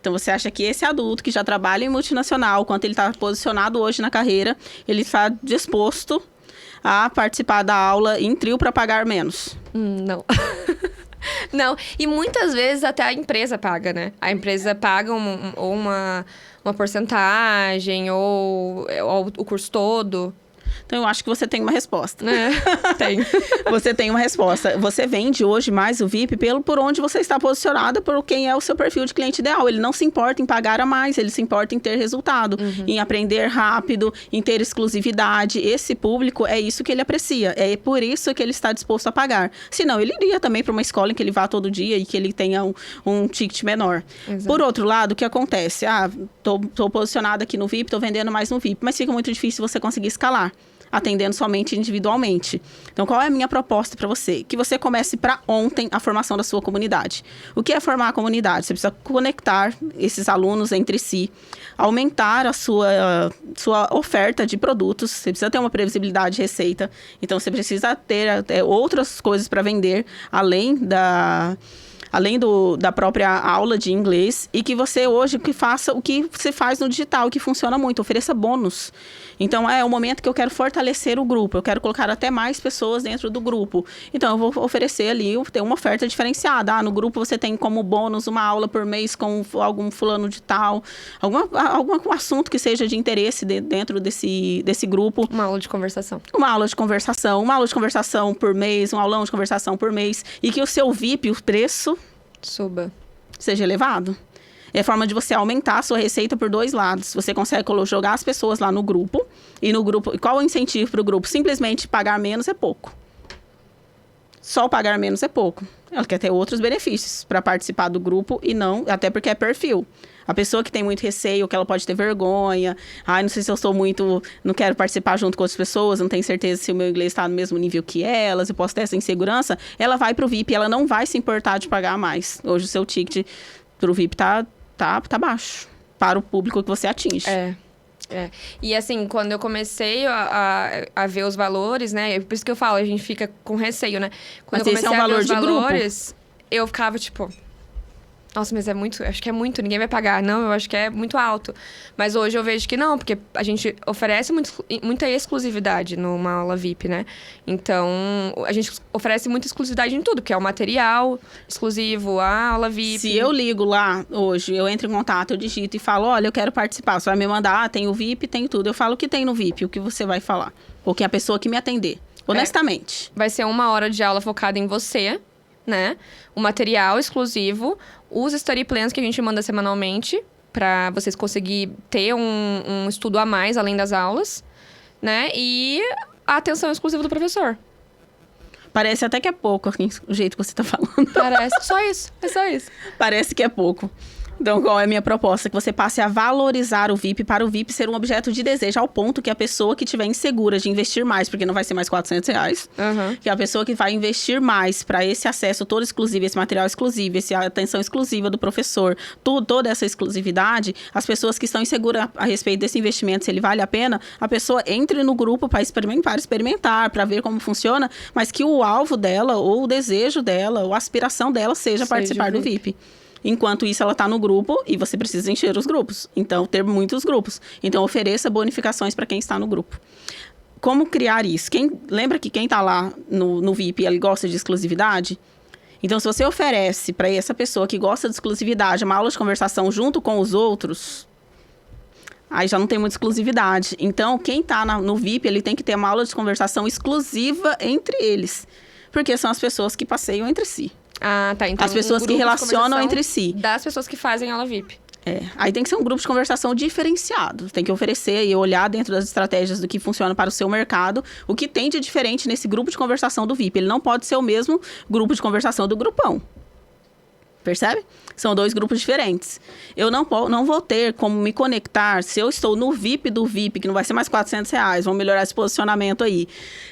Então, você acha que esse adulto que já trabalha em multinacional, quanto ele está posicionado hoje na carreira, ele está disposto a participar da aula em trio para pagar menos? Não. Não, e muitas vezes até a empresa paga, né? A empresa paga uma porcentagem ou o curso todo. Então, eu acho que você tem uma resposta. Tem. Você tem uma resposta. Você vende hoje mais o VIP por onde você está posicionada, por quem é o seu perfil de cliente ideal. Ele não se importa em pagar a mais, ele se importa em ter resultado, em aprender rápido, em ter exclusividade. Esse público, é isso que ele aprecia. É por isso que ele está disposto a pagar. Senão, ele iria também para uma escola em que ele vá todo dia e que ele tenha um ticket menor. Exato. Por outro lado, o que acontece? Tô posicionada aqui no VIP, tô vendendo mais no VIP, mas fica muito difícil você conseguir escalar, atendendo somente individualmente. Então, qual é a minha proposta para você? Que você comece para ontem a formação da sua comunidade. O que é formar a comunidade? Você precisa conectar esses alunos entre si, aumentar a sua oferta de produtos, você precisa ter uma previsibilidade de receita, então você precisa ter outras coisas para vender, além da própria aula de inglês, e que você hoje faça o que você faz no digital, que funciona muito, ofereça bônus. Então, é o momento que eu quero fortalecer o grupo, eu quero colocar até mais pessoas dentro do grupo. Então, eu vou oferecer ali, ter uma oferta diferenciada. No grupo você tem como bônus uma aula por mês com algum fulano de tal, algum assunto que seja de interesse dentro desse grupo. Uma aula de conversação. Uma aula de conversação por mês, um aulão de conversação por mês. E que o seu VIP, o preço... Suba. Seja elevado. É a forma de você aumentar a sua receita por 2 lados. Você consegue jogar as pessoas lá no grupo. E no grupo, qual o incentivo para o grupo? Simplesmente pagar menos é pouco. Só pagar menos é pouco. Ela quer ter outros benefícios para participar do grupo e não, até porque é perfil. A pessoa que tem muito receio, que ela pode ter vergonha. Não sei se eu sou muito... Não quero participar junto com outras pessoas, não tenho certeza se o meu inglês está no mesmo nível que elas, eu posso ter essa insegurança. Ela vai pro VIP, ela não vai se importar de pagar mais. Hoje o seu ticket pro VIP tá baixo para o público que você atinge. E assim, quando eu comecei a ver os valores, né? Por isso que eu falo, a gente fica com receio, né? Quando Mas esse é um valor de grupo? Eu ficava tipo... Nossa, mas acho que é muito, ninguém vai pagar. Não, eu acho que é muito alto. Mas hoje eu vejo que não, porque a gente oferece muita exclusividade numa aula VIP, né? Então, a gente oferece muita exclusividade em tudo, que é o material exclusivo, a aula VIP. Se eu ligo lá hoje, eu entro em contato, eu digito e falo, olha, eu quero participar. Você vai me mandar, tem o VIP, tem tudo. Eu falo o que tem no VIP, o que você vai falar. Ou que é a pessoa que me atender. Honestamente. Vai ser 1 hora de aula focada em você, né? O material exclusivo, os study plans que a gente manda semanalmente, para vocês conseguirem ter um estudo a mais além das aulas, né? E a atenção exclusiva do professor. Parece até que é pouco, assim, o jeito que você tá falando. Parece. Só isso. É só isso. Parece que é pouco. Então, qual é a minha proposta? Que você passe a valorizar o VIP para o VIP ser um objeto de desejo, ao ponto que a pessoa que estiver insegura de investir mais, porque não vai ser mais R$400, que a pessoa que vai investir mais para esse acesso todo exclusivo, esse material exclusivo, essa atenção exclusiva do professor, toda essa exclusividade, as pessoas que estão inseguras a respeito desse investimento, se ele vale a pena, a pessoa entre no grupo para experimentar, para ver como funciona, mas que o alvo dela, ou o desejo dela, ou a aspiração dela seja participar do VIP. Enquanto isso, ela está no grupo e você precisa encher os grupos. Então, ter muitos grupos. Então, ofereça bonificações para quem está no grupo. Como criar isso? Lembra que quem está lá no VIP, ele gosta de exclusividade? Então, se você oferece para essa pessoa que gosta de exclusividade uma aula de conversação junto com os outros, aí já não tem muita exclusividade. Então, quem está no VIP, ele tem que ter uma aula de conversação exclusiva entre eles. Porque são as pessoas que passeiam entre si. Ah, tá. Então, as pessoas que relacionam entre si. Das pessoas que fazem aula VIP. Aí tem que ser um grupo de conversação diferenciado. Tem que oferecer e olhar dentro das estratégias do que funciona para o seu mercado, o que tem de diferente nesse grupo de conversação do VIP. Ele não pode ser o mesmo grupo de conversação do grupão. Percebe? São 2 grupos diferentes. Eu não vou ter como me conectar, se eu estou no VIP do VIP, que não vai ser mais R$400, vamos melhorar esse posicionamento aí.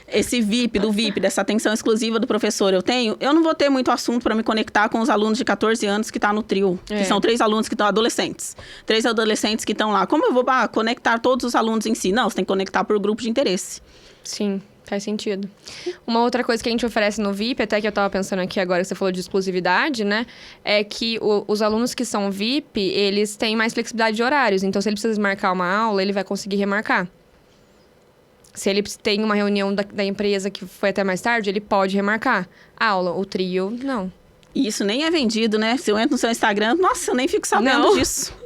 Esse VIP do VIP, dessa atenção exclusiva do professor eu não vou ter muito assunto para me conectar com os alunos de 14 anos que estão no trio. Que são 3 alunos que estão adolescentes. 3 adolescentes que estão lá. Como eu vou conectar todos os alunos em si? Não, você tem que conectar por grupo de interesse. Sim. Faz sentido. Uma outra coisa que a gente oferece no VIP, até que eu tava pensando aqui agora que você falou de exclusividade, né? É que os alunos que são VIP, eles têm mais flexibilidade de horários. Então, se ele precisa marcar uma aula, ele vai conseguir remarcar. Se ele tem uma reunião da empresa que foi até mais tarde, ele pode remarcar a aula. O trio, não. E isso nem é vendido, né? Se eu entro no seu Instagram, nossa, eu nem fico sabendo disso.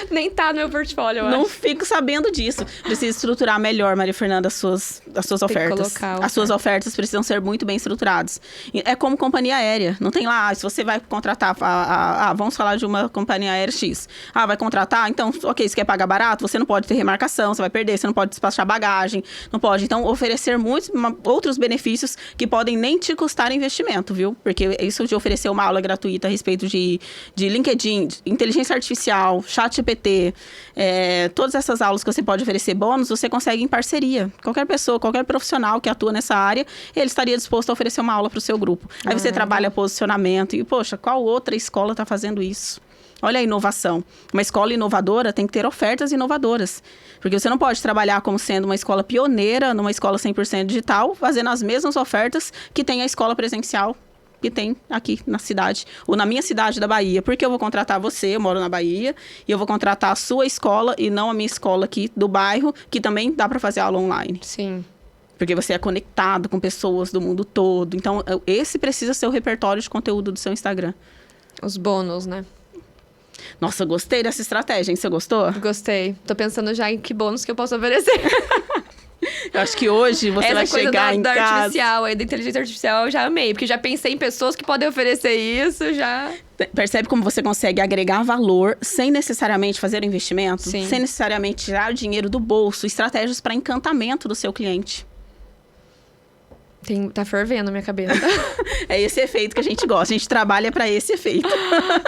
Nem tá no meu portfólio, eu Não acho. fico sabendo disso. Precisa estruturar melhor, Maria Fernanda, as suas ofertas. As suas ofertas precisam ser muito bem estruturadas. É como companhia aérea. Não tem lá, se você vai contratar... vamos falar de uma companhia aérea X. Vai contratar? Então, ok, você quer pagar barato? Você não pode ter remarcação, você vai perder, você não pode despachar bagagem, não pode. Então, oferecer muitos outros benefícios que podem nem te custar investimento, viu? Porque isso de oferecer uma aula gratuita a respeito de LinkedIn, de inteligência artificial, ChatGPT, todas essas aulas que você pode oferecer bônus, você consegue em parceria. Qualquer pessoa, qualquer profissional que atua nessa área, ele estaria disposto a oferecer uma aula para o seu grupo. Aí você trabalha posicionamento e, poxa, qual outra escola está fazendo isso? Olha a inovação. Uma escola inovadora tem que ter ofertas inovadoras. Porque você não pode trabalhar como sendo uma escola pioneira, numa escola 100% digital, fazendo as mesmas ofertas que tem a escola presencial que tem aqui na cidade, ou na minha cidade da Bahia. Porque eu vou contratar você, eu moro na Bahia, e eu vou contratar a sua escola e não a minha escola aqui do bairro, que também dá para fazer aula online. Sim. Porque você é conectado com pessoas do mundo todo. Então, esse precisa ser o repertório de conteúdo do seu Instagram. Os bônus, né? Nossa, gostei dessa estratégia, hein? Você gostou? Gostei. Tô pensando já em que bônus que eu posso oferecer. Eu acho que hoje você vai chegar em casa... artificial, da inteligência artificial, eu já amei. Porque já pensei em pessoas que podem oferecer isso, já... Percebe como você consegue agregar valor sem necessariamente fazer investimento? Sim. Sem necessariamente tirar dinheiro do bolso. Estratégias para encantamento do seu cliente. Tá fervendo a minha cabeça. É esse efeito que a gente gosta. A gente trabalha para esse efeito.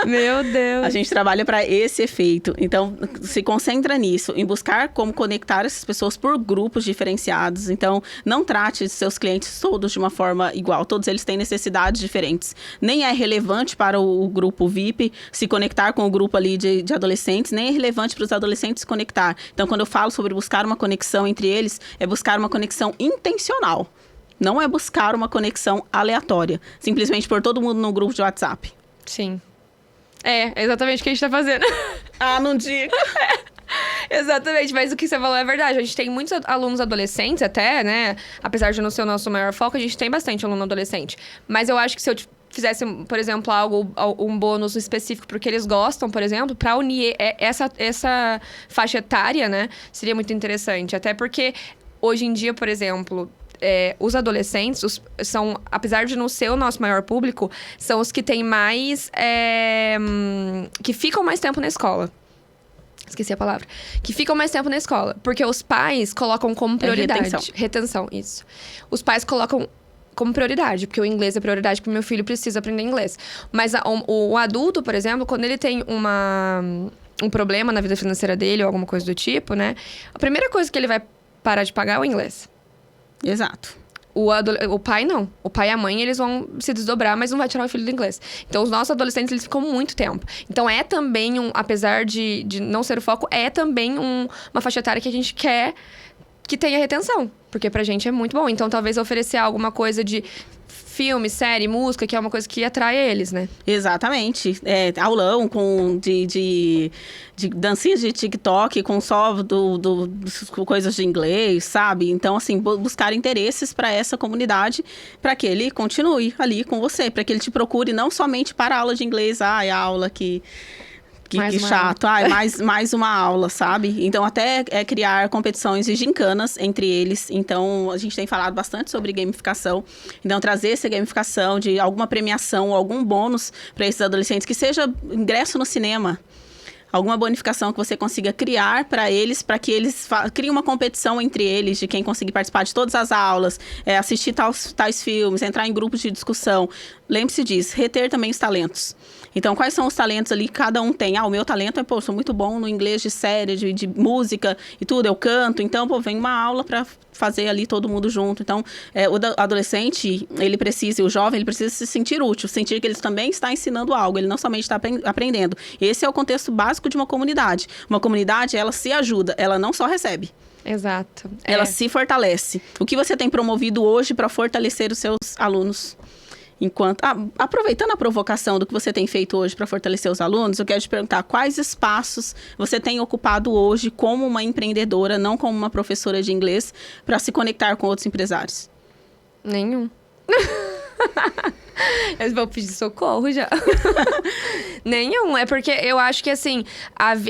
Meu Deus. A gente trabalha para esse efeito. Então, se concentra nisso, em buscar como conectar essas pessoas por grupos diferenciados. Então, não trate seus clientes todos de uma forma igual. Todos eles têm necessidades diferentes. Nem é relevante para o grupo VIP se conectar com o grupo ali de adolescentes, nem é relevante para os adolescentes se conectar. Então, quando eu falo sobre buscar uma conexão entre eles, é buscar uma conexão intencional. Não é buscar uma conexão aleatória. Simplesmente pôr todo mundo num grupo de WhatsApp. Sim. É exatamente o que a gente tá fazendo. Ah, não diga. Exatamente, mas o que você falou é verdade. A gente tem muitos alunos adolescentes até, né? Apesar de não ser o nosso maior foco, a gente tem bastante aluno adolescente. Mas eu acho que se eu fizesse, por exemplo, um bônus específico porque eles gostam, por exemplo, para unir essa faixa etária, né? Seria muito interessante. Até porque, hoje em dia, por exemplo... os adolescentes são, apesar de não ser o nosso maior público, são os que têm mais... que ficam mais tempo na escola. Esqueci a palavra. Que ficam mais tempo na escola. Porque os pais colocam como prioridade. Retenção, isso. Os pais colocam como prioridade. Porque o inglês é prioridade, porque meu filho precisa aprender inglês. Mas o adulto, por exemplo, quando ele tem um problema na vida financeira dele, ou alguma coisa do tipo, né? A primeira coisa que ele vai parar de pagar é o inglês. Exato. O pai, não. O pai e a mãe, eles vão se desdobrar, mas não vai tirar o filho do inglês. Então, os nossos adolescentes, eles ficam muito tempo. Então, é também apesar de não ser o foco, é também uma faixa etária que a gente quer que tenha retenção. Porque pra gente é muito bom. Então, talvez oferecer alguma coisa de filme, série, música, que é uma coisa que atrai eles, né? Exatamente. Aulão de dancinhas de TikTok com só coisas de inglês, sabe? Então, assim, buscar interesses para essa comunidade, para que ele continue ali com você, para que ele te procure não somente para a aula de inglês, a aula que chato. Mais uma aula, sabe? Então, até criar competições e gincanas entre eles. Então, a gente tem falado bastante sobre gamificação. Então, trazer essa gamificação de alguma premiação, algum bônus para esses adolescentes, que seja ingresso no cinema. Alguma bonificação que você consiga criar para eles, para que eles criem uma competição entre eles, de quem conseguir participar de todas as aulas, assistir tais filmes, entrar em grupos de discussão. Lembre-se disso, reter também os talentos. Então, quais são os talentos ali que cada um tem? O meu talento sou muito bom no inglês de série, de música e tudo, eu canto. Então, vem uma aula para fazer ali todo mundo junto. Então, o adolescente, o jovem, ele precisa se sentir útil, sentir que ele também está ensinando algo, ele não somente está aprendendo. Esse é o contexto básico de uma comunidade. Uma comunidade, ela se ajuda, ela não só recebe. Exato. Ela se fortalece. O que você tem promovido hoje para fortalecer os seus alunos? Aproveitando a provocação do que você tem feito hoje para fortalecer os alunos, eu quero te perguntar quais espaços você tem ocupado hoje como uma empreendedora, não como uma professora de inglês, para se conectar com outros empresários? Nenhum. Eu vou pedir socorro já. Nenhum. É porque eu acho que, assim,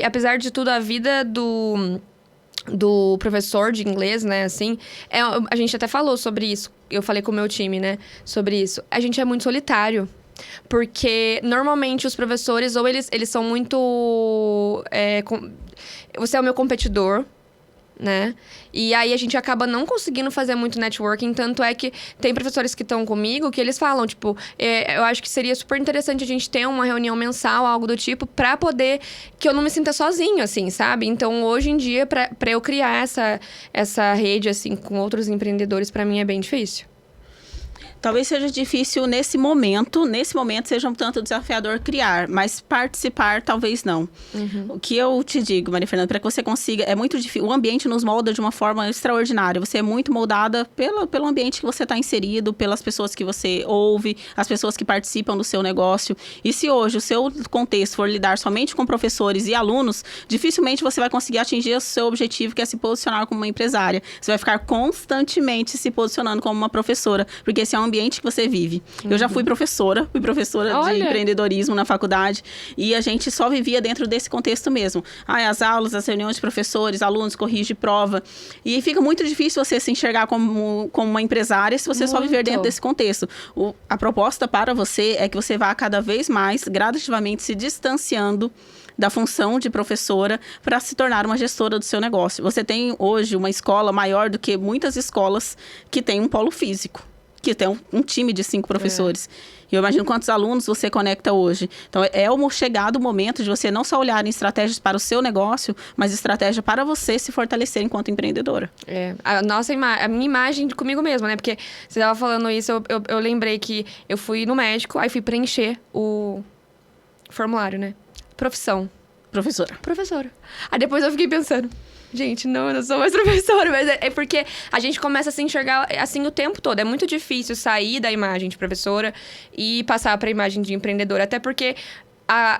apesar de tudo, a vida do professor de inglês, né, assim... a gente até falou sobre isso. Eu falei com o meu time, né, sobre isso. A gente é muito solitário. Porque, normalmente, os professores, ou eles são muito... você é o meu competidor, né? E aí, a gente acaba não conseguindo fazer muito networking. Tanto é que tem professores que estão comigo que eles falam, tipo... eu acho que seria super interessante a gente ter uma reunião mensal, algo do tipo, pra poder... que eu não me sinta sozinho, assim, sabe? Então, hoje em dia, pra eu criar essa rede, assim, com outros empreendedores, pra mim é bem difícil. Talvez seja difícil nesse momento seja um tanto desafiador criar, mas participar talvez não. Uhum. O que eu te digo, Maria Fernanda, para que você consiga, é muito difícil, o ambiente nos molda de uma forma extraordinária, você é muito moldada pelo ambiente que você está inserido, pelas pessoas que você ouve, as pessoas que participam do seu negócio, e se hoje o seu contexto for lidar somente com professores e alunos, dificilmente você vai conseguir atingir o seu objetivo, que é se posicionar como uma empresária. Você vai ficar constantemente se posicionando como uma professora, porque esse é um ambiente que você vive. Uhum. Eu já fui professora de empreendedorismo na faculdade, e a gente só vivia dentro desse contexto mesmo. As aulas, as reuniões de professores, alunos, corrige prova, e fica muito difícil você se enxergar como uma empresária se você só viver dentro desse contexto. A proposta para você é que você vá cada vez mais, gradativamente, se distanciando da função de professora para se tornar uma gestora do seu negócio. Você tem hoje uma escola maior do que muitas escolas que têm um polo físico, que tem um time de 5 professores. E eu imagino quantos alunos você conecta hoje. Então, chegado o momento de você não só olhar em estratégias para o seu negócio, mas estratégia para você se fortalecer enquanto empreendedora. A minha imagem comigo mesma, né? Porque você estava falando isso, eu lembrei que eu fui no médico, aí fui preencher o formulário, né? Profissão. Professora. Aí depois eu fiquei pensando... Gente, não, eu não sou mais professora, mas é porque a gente começa a se enxergar assim o tempo todo. É muito difícil sair da imagem de professora e passar para a imagem de empreendedora. Até porque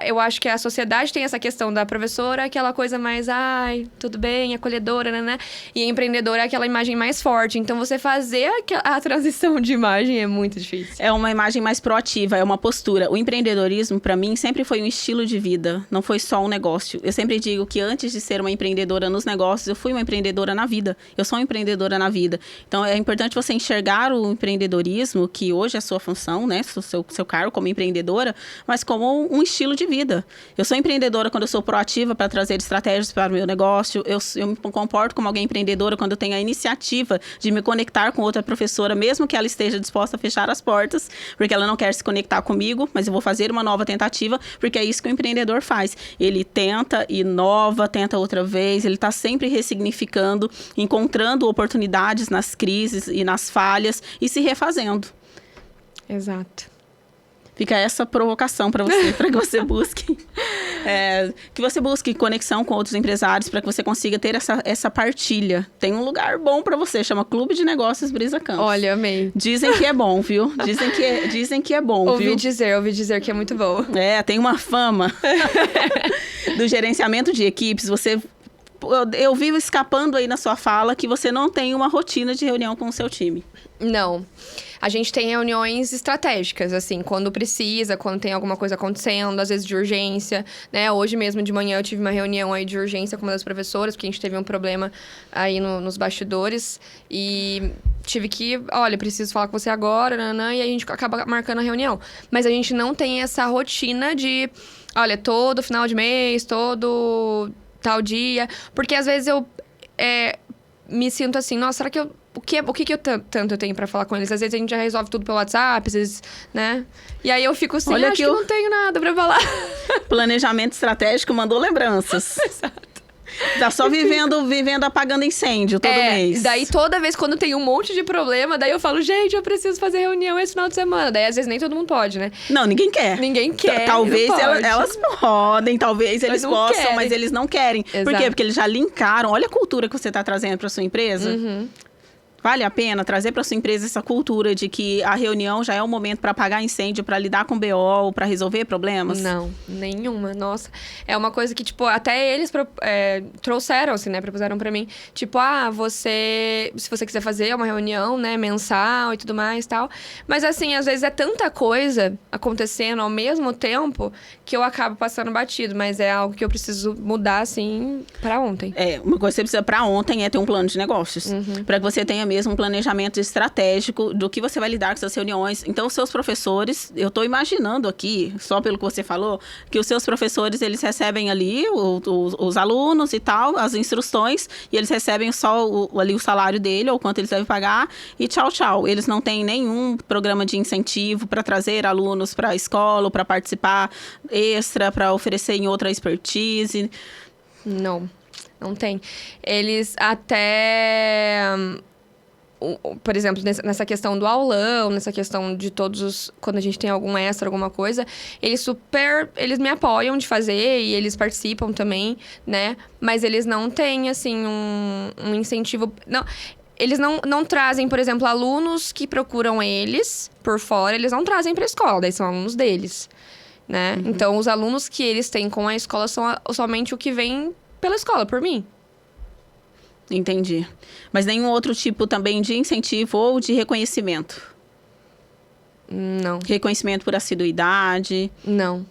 eu acho que a sociedade tem essa questão da professora, aquela coisa mais, ai, tudo bem, acolhedora, né? E a empreendedora é aquela imagem mais forte. Então, você fazer a transição de imagem é muito difícil. É uma imagem mais proativa, é uma postura. O empreendedorismo, para mim, sempre foi um estilo de vida, não foi só um negócio. Eu sempre digo que antes de ser uma empreendedora nos negócios, eu fui uma empreendedora na vida. Eu sou uma empreendedora na vida. Então, é importante você enxergar o empreendedorismo, que hoje é a sua função, né? Seu cargo como empreendedora, mas como um estilo de vida. Eu sou empreendedora quando eu sou proativa para trazer estratégias para o meu negócio. Eu me comporto como alguém empreendedora quando eu tenho a iniciativa de me conectar com outra professora, mesmo que ela esteja disposta a fechar as portas, porque ela não quer se conectar comigo, mas eu vou fazer uma nova tentativa, porque é isso que o empreendedor faz. Ele tenta, inova, tenta outra vez, ele está sempre ressignificando, encontrando oportunidades nas crises e nas falhas e se refazendo. Exato. Fica essa provocação para você, para que você busque. Que você busque conexão com outros empresários para que você consiga ter essa partilha. Tem um lugar bom para você, chama Clube de Negócios Brisa Campos. Olha, amei. Dizem que é bom, viu? Dizem que é bom, ouvi viu? Ouvi dizer que é muito bom. Tem uma fama do gerenciamento de equipes. Eu vivo escapando aí na sua fala que você não tem uma rotina de reunião com o seu time. Não. A gente tem reuniões estratégicas, assim, quando precisa, quando tem alguma coisa acontecendo, às vezes de urgência, né? Hoje mesmo de manhã eu tive uma reunião aí de urgência com uma das professoras, porque a gente teve um problema aí nos bastidores e tive que, olha, preciso falar com você agora, nanã, e aí a gente acaba marcando a reunião. Mas a gente não tem essa rotina de, olha, todo final de mês, todo tal dia, porque às vezes eu me sinto assim, nossa, será que o que eu tanto eu tenho pra falar com eles? Às vezes a gente já resolve tudo pelo WhatsApp, às vezes, né? E aí eu fico assim, acho que eu não tenho nada pra falar. Planejamento estratégico mandou lembranças. Exato. Tá só vivendo apagando incêndio todo mês. Daí toda vez quando tem um monte de problema, daí eu falo, gente, eu preciso fazer reunião esse final de semana. Daí às vezes nem todo mundo pode, né? Não, ninguém quer. Ninguém quer. Talvez elas podem, talvez eles possam, querem. mas eles não querem. Exato. Por quê? Porque eles já linkaram. Olha a cultura que você tá trazendo pra sua empresa. Uhum. Vale a pena trazer para sua empresa essa cultura de que a reunião já é o momento para apagar incêndio, para lidar com BO, para resolver problemas? Não, nenhuma. Nossa, é uma coisa que, tipo, até eles trouxeram, assim, né? Propuseram pra mim. Tipo, se você quiser fazer uma reunião, né? Mensal e tudo mais e tal. Mas, assim, às vezes é tanta coisa acontecendo ao mesmo tempo que eu acabo passando batido. Mas é algo que eu preciso mudar, assim, pra ontem. Uma coisa que você precisa pra ontem é ter um plano de negócios. Uhum. Para que você tenha mesmo um planejamento estratégico do que você vai lidar com essas reuniões. Então, os seus professores, eu estou imaginando aqui, só pelo que você falou, que os seus professores, eles recebem ali os alunos e tal, as instruções, e eles recebem só ali o salário dele, ou quanto eles devem pagar, e tchau, tchau. Eles não têm nenhum programa de incentivo para trazer alunos para a escola, ou para participar extra, para oferecer em outra expertise. Não tem. Eles até... Por exemplo, nessa questão do aulão, nessa questão de todos os... Quando a gente tem algum extra, alguma coisa, eles me apoiam de fazer e eles participam também, né? Mas eles não têm, assim, um incentivo... Não, eles não trazem, por exemplo, alunos que procuram eles por fora, eles não trazem para a escola, daí são alunos deles, né? Uhum. Então, os alunos que eles têm com a escola são somente o que vem pela escola, por mim. Entendi. Mas nenhum outro tipo também de incentivo ou de reconhecimento? Não. Reconhecimento por assiduidade? Não.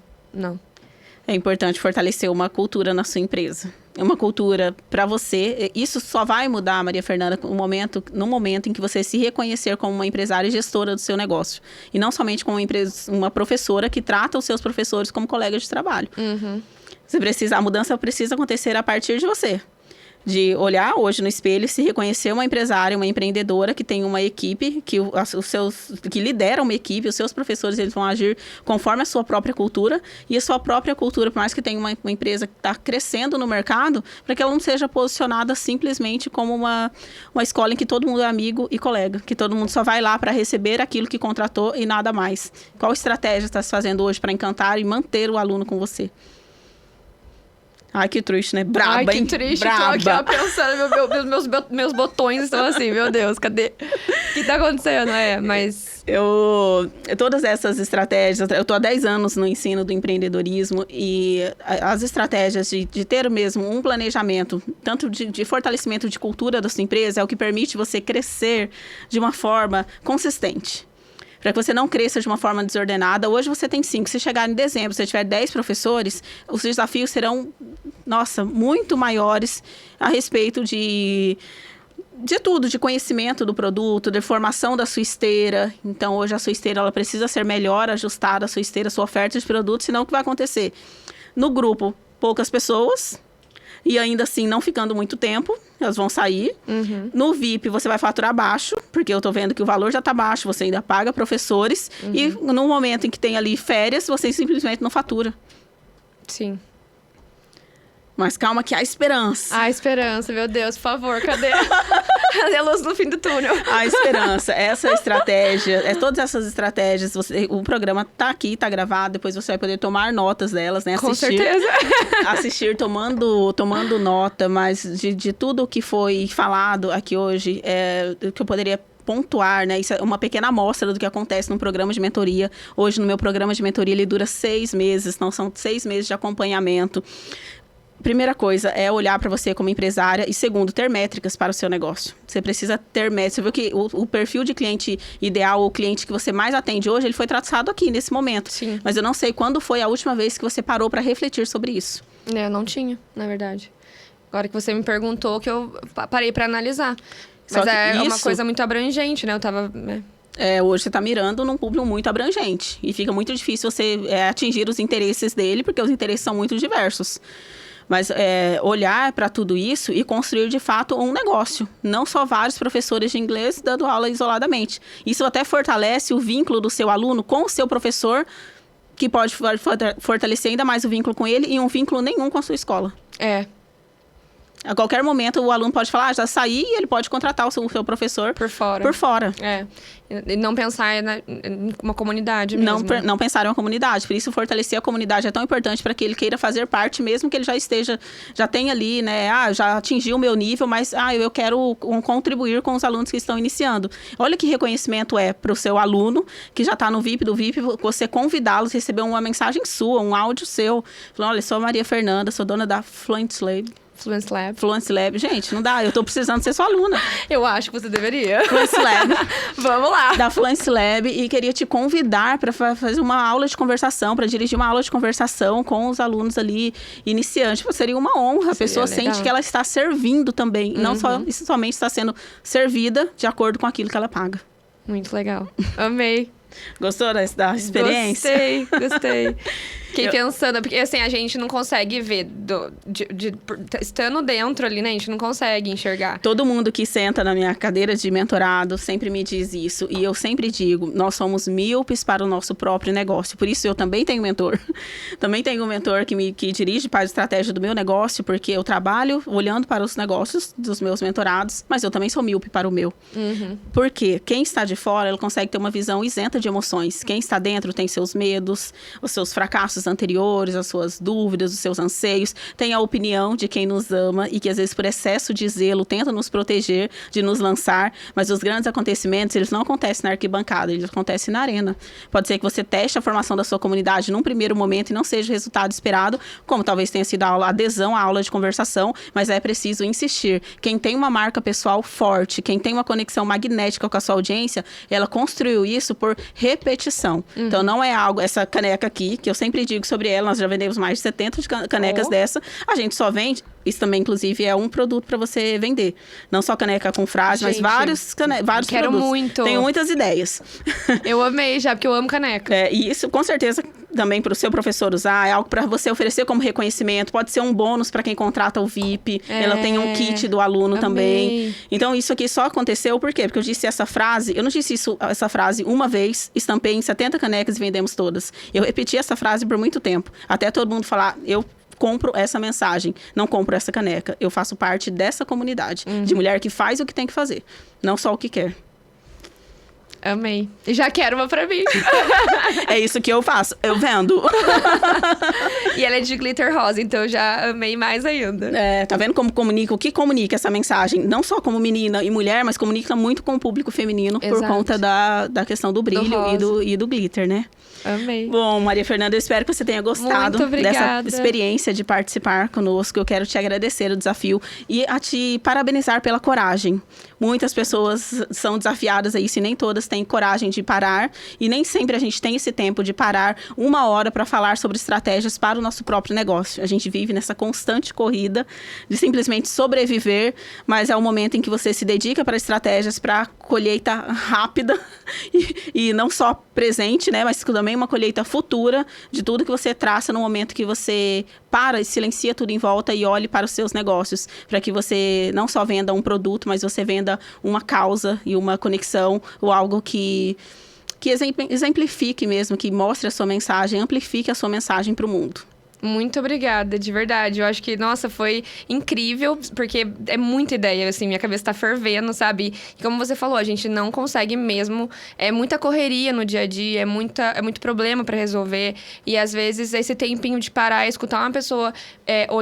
É importante fortalecer uma cultura na sua empresa. É uma cultura para você. Isso só vai mudar, Maria Fernanda, no momento em que você se reconhecer como uma empresária e gestora do seu negócio. E não somente como uma professora que trata os seus professores como colegas de trabalho. Uhum. A mudança precisa acontecer a partir de você. De olhar hoje no espelho e se reconhecer uma empresária, uma empreendedora que tem uma equipe, que lidera uma equipe, os seus professores eles vão agir conforme a sua própria cultura. E a sua própria cultura, por mais que tenha uma empresa que está crescendo no mercado, para que ela não seja posicionada simplesmente como uma escola em que todo mundo é amigo e colega, que todo mundo só vai lá para receber aquilo que contratou e nada mais. Qual estratégia está se fazendo hoje para encantar e manter o aluno com você? Ai, que triste, né? Braba, Ai, que hein? triste. Braba. Tô aqui, ó, pensando, meus botões estão assim, meu Deus, cadê? O que tá acontecendo? Mas... Todas essas estratégias, eu tô há 10 anos no ensino do empreendedorismo e as estratégias de ter mesmo um planejamento, tanto de fortalecimento de cultura da sua empresa, é o que permite você crescer de uma forma consistente. Para que você não cresça de uma forma desordenada. Hoje você tem 5. Se chegar em dezembro, se você tiver 10 professores, os desafios serão, muito maiores a respeito de tudo, de conhecimento do produto, de formação da sua esteira. Então, hoje a sua esteira ela precisa ser melhor ajustada, a sua oferta de produtos, senão o que vai acontecer? No grupo, poucas pessoas... E ainda assim, não ficando muito tempo, elas vão sair. Uhum. No VIP, você vai faturar baixo, porque eu tô vendo que o valor já tá baixo, você ainda paga professores. Uhum. E no momento em que tem ali férias, você simplesmente não fatura. Sim. Mas calma que há esperança. A esperança, meu Deus, por favor, cadê? Cadê a luz no fim do túnel? A esperança, essa estratégia, todas essas estratégias, o programa tá aqui, tá gravado, depois você vai poder tomar notas delas, né? Com certeza. Assistir tomando nota, mas de tudo que foi falado aqui hoje, o que eu poderia pontuar, né? Isso é uma pequena amostra do que acontece num programa de mentoria. Hoje, no meu programa de mentoria, ele dura 6 meses, então são 6 meses de acompanhamento. Primeira coisa é olhar para você como empresária e segundo, ter métricas para o seu negócio. Você precisa ter métricas. Você viu que o perfil de cliente ideal, o cliente que você mais atende hoje, ele foi traçado aqui, nesse momento. Sim. Mas eu não sei quando foi a última vez que você parou para refletir sobre isso. Eu não tinha, na verdade. Agora que você me perguntou, que eu parei para analisar. Mas é uma coisa muito abrangente, né? Eu tava... Hoje você está mirando num público muito abrangente. E fica muito difícil você atingir os interesses dele, porque os interesses são muito diversos. Mas olhar para tudo isso e construir, de fato, um negócio. Não só vários professores de inglês dando aula isoladamente. Isso até fortalece o vínculo do seu aluno com o seu professor, que pode fortalecer ainda mais o vínculo com ele e um vínculo nenhum com a sua escola. A qualquer momento, o aluno pode falar, já saí, e ele pode contratar o seu professor por fora. E não pensar em uma comunidade mesmo. Não pensar em uma comunidade. Por isso, fortalecer a comunidade é tão importante para que ele queira fazer parte, mesmo que ele já tenha ali, né? Já atingiu o meu nível, mas eu quero contribuir com os alunos que estão iniciando. Olha que reconhecimento para o seu aluno, que já está no VIP do VIP, você convidá-los, receber uma mensagem sua, um áudio seu. Falando, olha, sou a Maria Fernanda, sou dona da Fluency Lab. Fluency Lab. Gente, não dá. Eu tô precisando ser sua aluna. Eu acho que você deveria. Fluency Lab. Vamos lá. Da Fluency Lab. E queria te convidar para fazer uma aula de conversação, para dirigir uma aula de conversação com os alunos ali iniciantes. Seria uma honra. A pessoa sente que ela está servindo também. Não somente está sendo servida de acordo com aquilo que ela paga. Muito legal. Amei. Gostou da experiência? Gostei. Fiquei pensando, porque assim, a gente não consegue ver, estando dentro ali, né, a gente não consegue enxergar. Todo mundo que senta na minha cadeira de mentorado sempre me diz isso, e eu sempre digo, nós somos míopes para o nosso próprio negócio, por isso eu também tenho mentor. Também tenho um mentor que dirige para a estratégia do meu negócio, porque eu trabalho olhando para os negócios dos meus mentorados, mas eu também sou míope para o meu. Porque quem está de fora, ele consegue ter uma visão isenta de emoções. Quem está dentro tem seus medos, os seus fracassos anteriores, as suas dúvidas, os seus anseios, tem a opinião de quem nos ama e que às vezes por excesso de zelo tenta nos proteger, de nos lançar, mas os grandes acontecimentos, eles não acontecem na arquibancada, eles acontecem na arena. Pode ser que você teste a formação da sua comunidade num primeiro momento e não seja o resultado esperado, como talvez tenha sido a adesão à aula de conversação, mas é preciso insistir. Quem tem uma marca pessoal forte, quem tem uma conexão magnética com a sua audiência, ela construiu isso por repetição. Então não é algo, essa caneca aqui, que eu sempre digo sobre ela, nós já vendemos mais de 70 canecas dessa, a gente só vende, isso também inclusive é um produto para você vender, não só caneca com frase, mas vários produtos. Quero muito. Tenho muitas ideias. Eu amei já, porque eu amo caneca. E isso com certeza também para o seu professor usar, é algo para você oferecer como reconhecimento, pode ser um bônus para quem contrata o VIP, ela tem um kit do aluno também. Então isso aqui só aconteceu por quê? Porque eu disse essa frase, eu não disse essa frase uma vez, estampei em 70 canecas e vendemos todas. Eu repeti essa frase por muito tempo, até todo mundo falar, eu compro essa mensagem, não compro essa caneca, eu faço parte dessa comunidade, de mulher que faz o que tem que fazer, não só o que quer. Amei. E já quero uma pra mim. É isso que eu faço, eu vendo. E ela é de glitter rosa, então eu já amei mais ainda. Tá vendo como comunica? O que comunica essa mensagem? Não só como menina e mulher, mas comunica muito com o público feminino. Exato. Por conta da questão do brilho e do glitter, né? Amei. Bom, Maria Fernanda, eu espero que você tenha gostado dessa experiência de participar conosco. Eu quero te agradecer o desafio e a te parabenizar pela coragem. Muitas pessoas são desafiadas a isso e nem todas têm coragem de parar. E nem sempre a gente tem esse tempo de parar 1 hora para falar sobre estratégias para o nosso próprio negócio. A gente vive nessa constante corrida de simplesmente sobreviver, mas é o momento em que você se dedica para estratégias para colheita rápida e não só presente, né, mas também uma colheita futura de tudo que você traça no momento que você para e silencia tudo em volta e olhe para os seus negócios, para que você não só venda um produto, mas você venda uma causa e uma conexão ou algo que exemplifique mesmo, que mostre a sua mensagem, amplifique a sua mensagem para o mundo. Muito obrigada, de verdade. Eu acho que, nossa, foi incrível, porque é muita ideia, assim, minha cabeça tá fervendo, sabe? E como você falou, a gente não consegue mesmo, é muita correria no dia a dia, é muito problema pra resolver, e às vezes esse tempinho de parar e escutar uma pessoa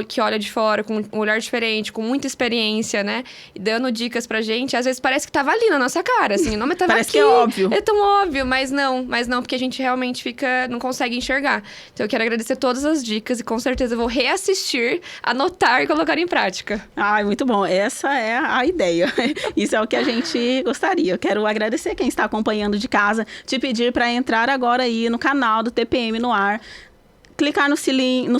que olha de fora, com um olhar diferente, com muita experiência, né? E dando dicas pra gente, às vezes parece que tava ali na nossa cara, assim, não, mas tava parece aqui. Que é óbvio. É tão óbvio, mas não, porque a gente realmente não consegue enxergar. Então eu quero agradecer todas as dicas e com certeza eu vou reassistir, anotar e colocar em prática. Ai, muito bom. Essa é a ideia. Isso é o que a gente gostaria. Eu quero agradecer quem está acompanhando de casa, te pedir para entrar agora aí no canal do TPM no ar. Clicar no sininho.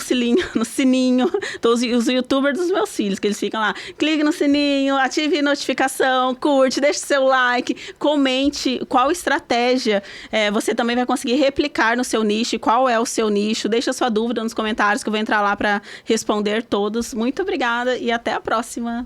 Os youtubers dos meus filhos, que eles ficam lá. Clique no sininho, ative notificação, curte, deixe seu like, comente qual estratégia você também vai conseguir replicar no seu nicho, qual é o seu nicho. Deixa sua dúvida nos comentários que eu vou entrar lá para responder todos. Muito obrigada e até a próxima.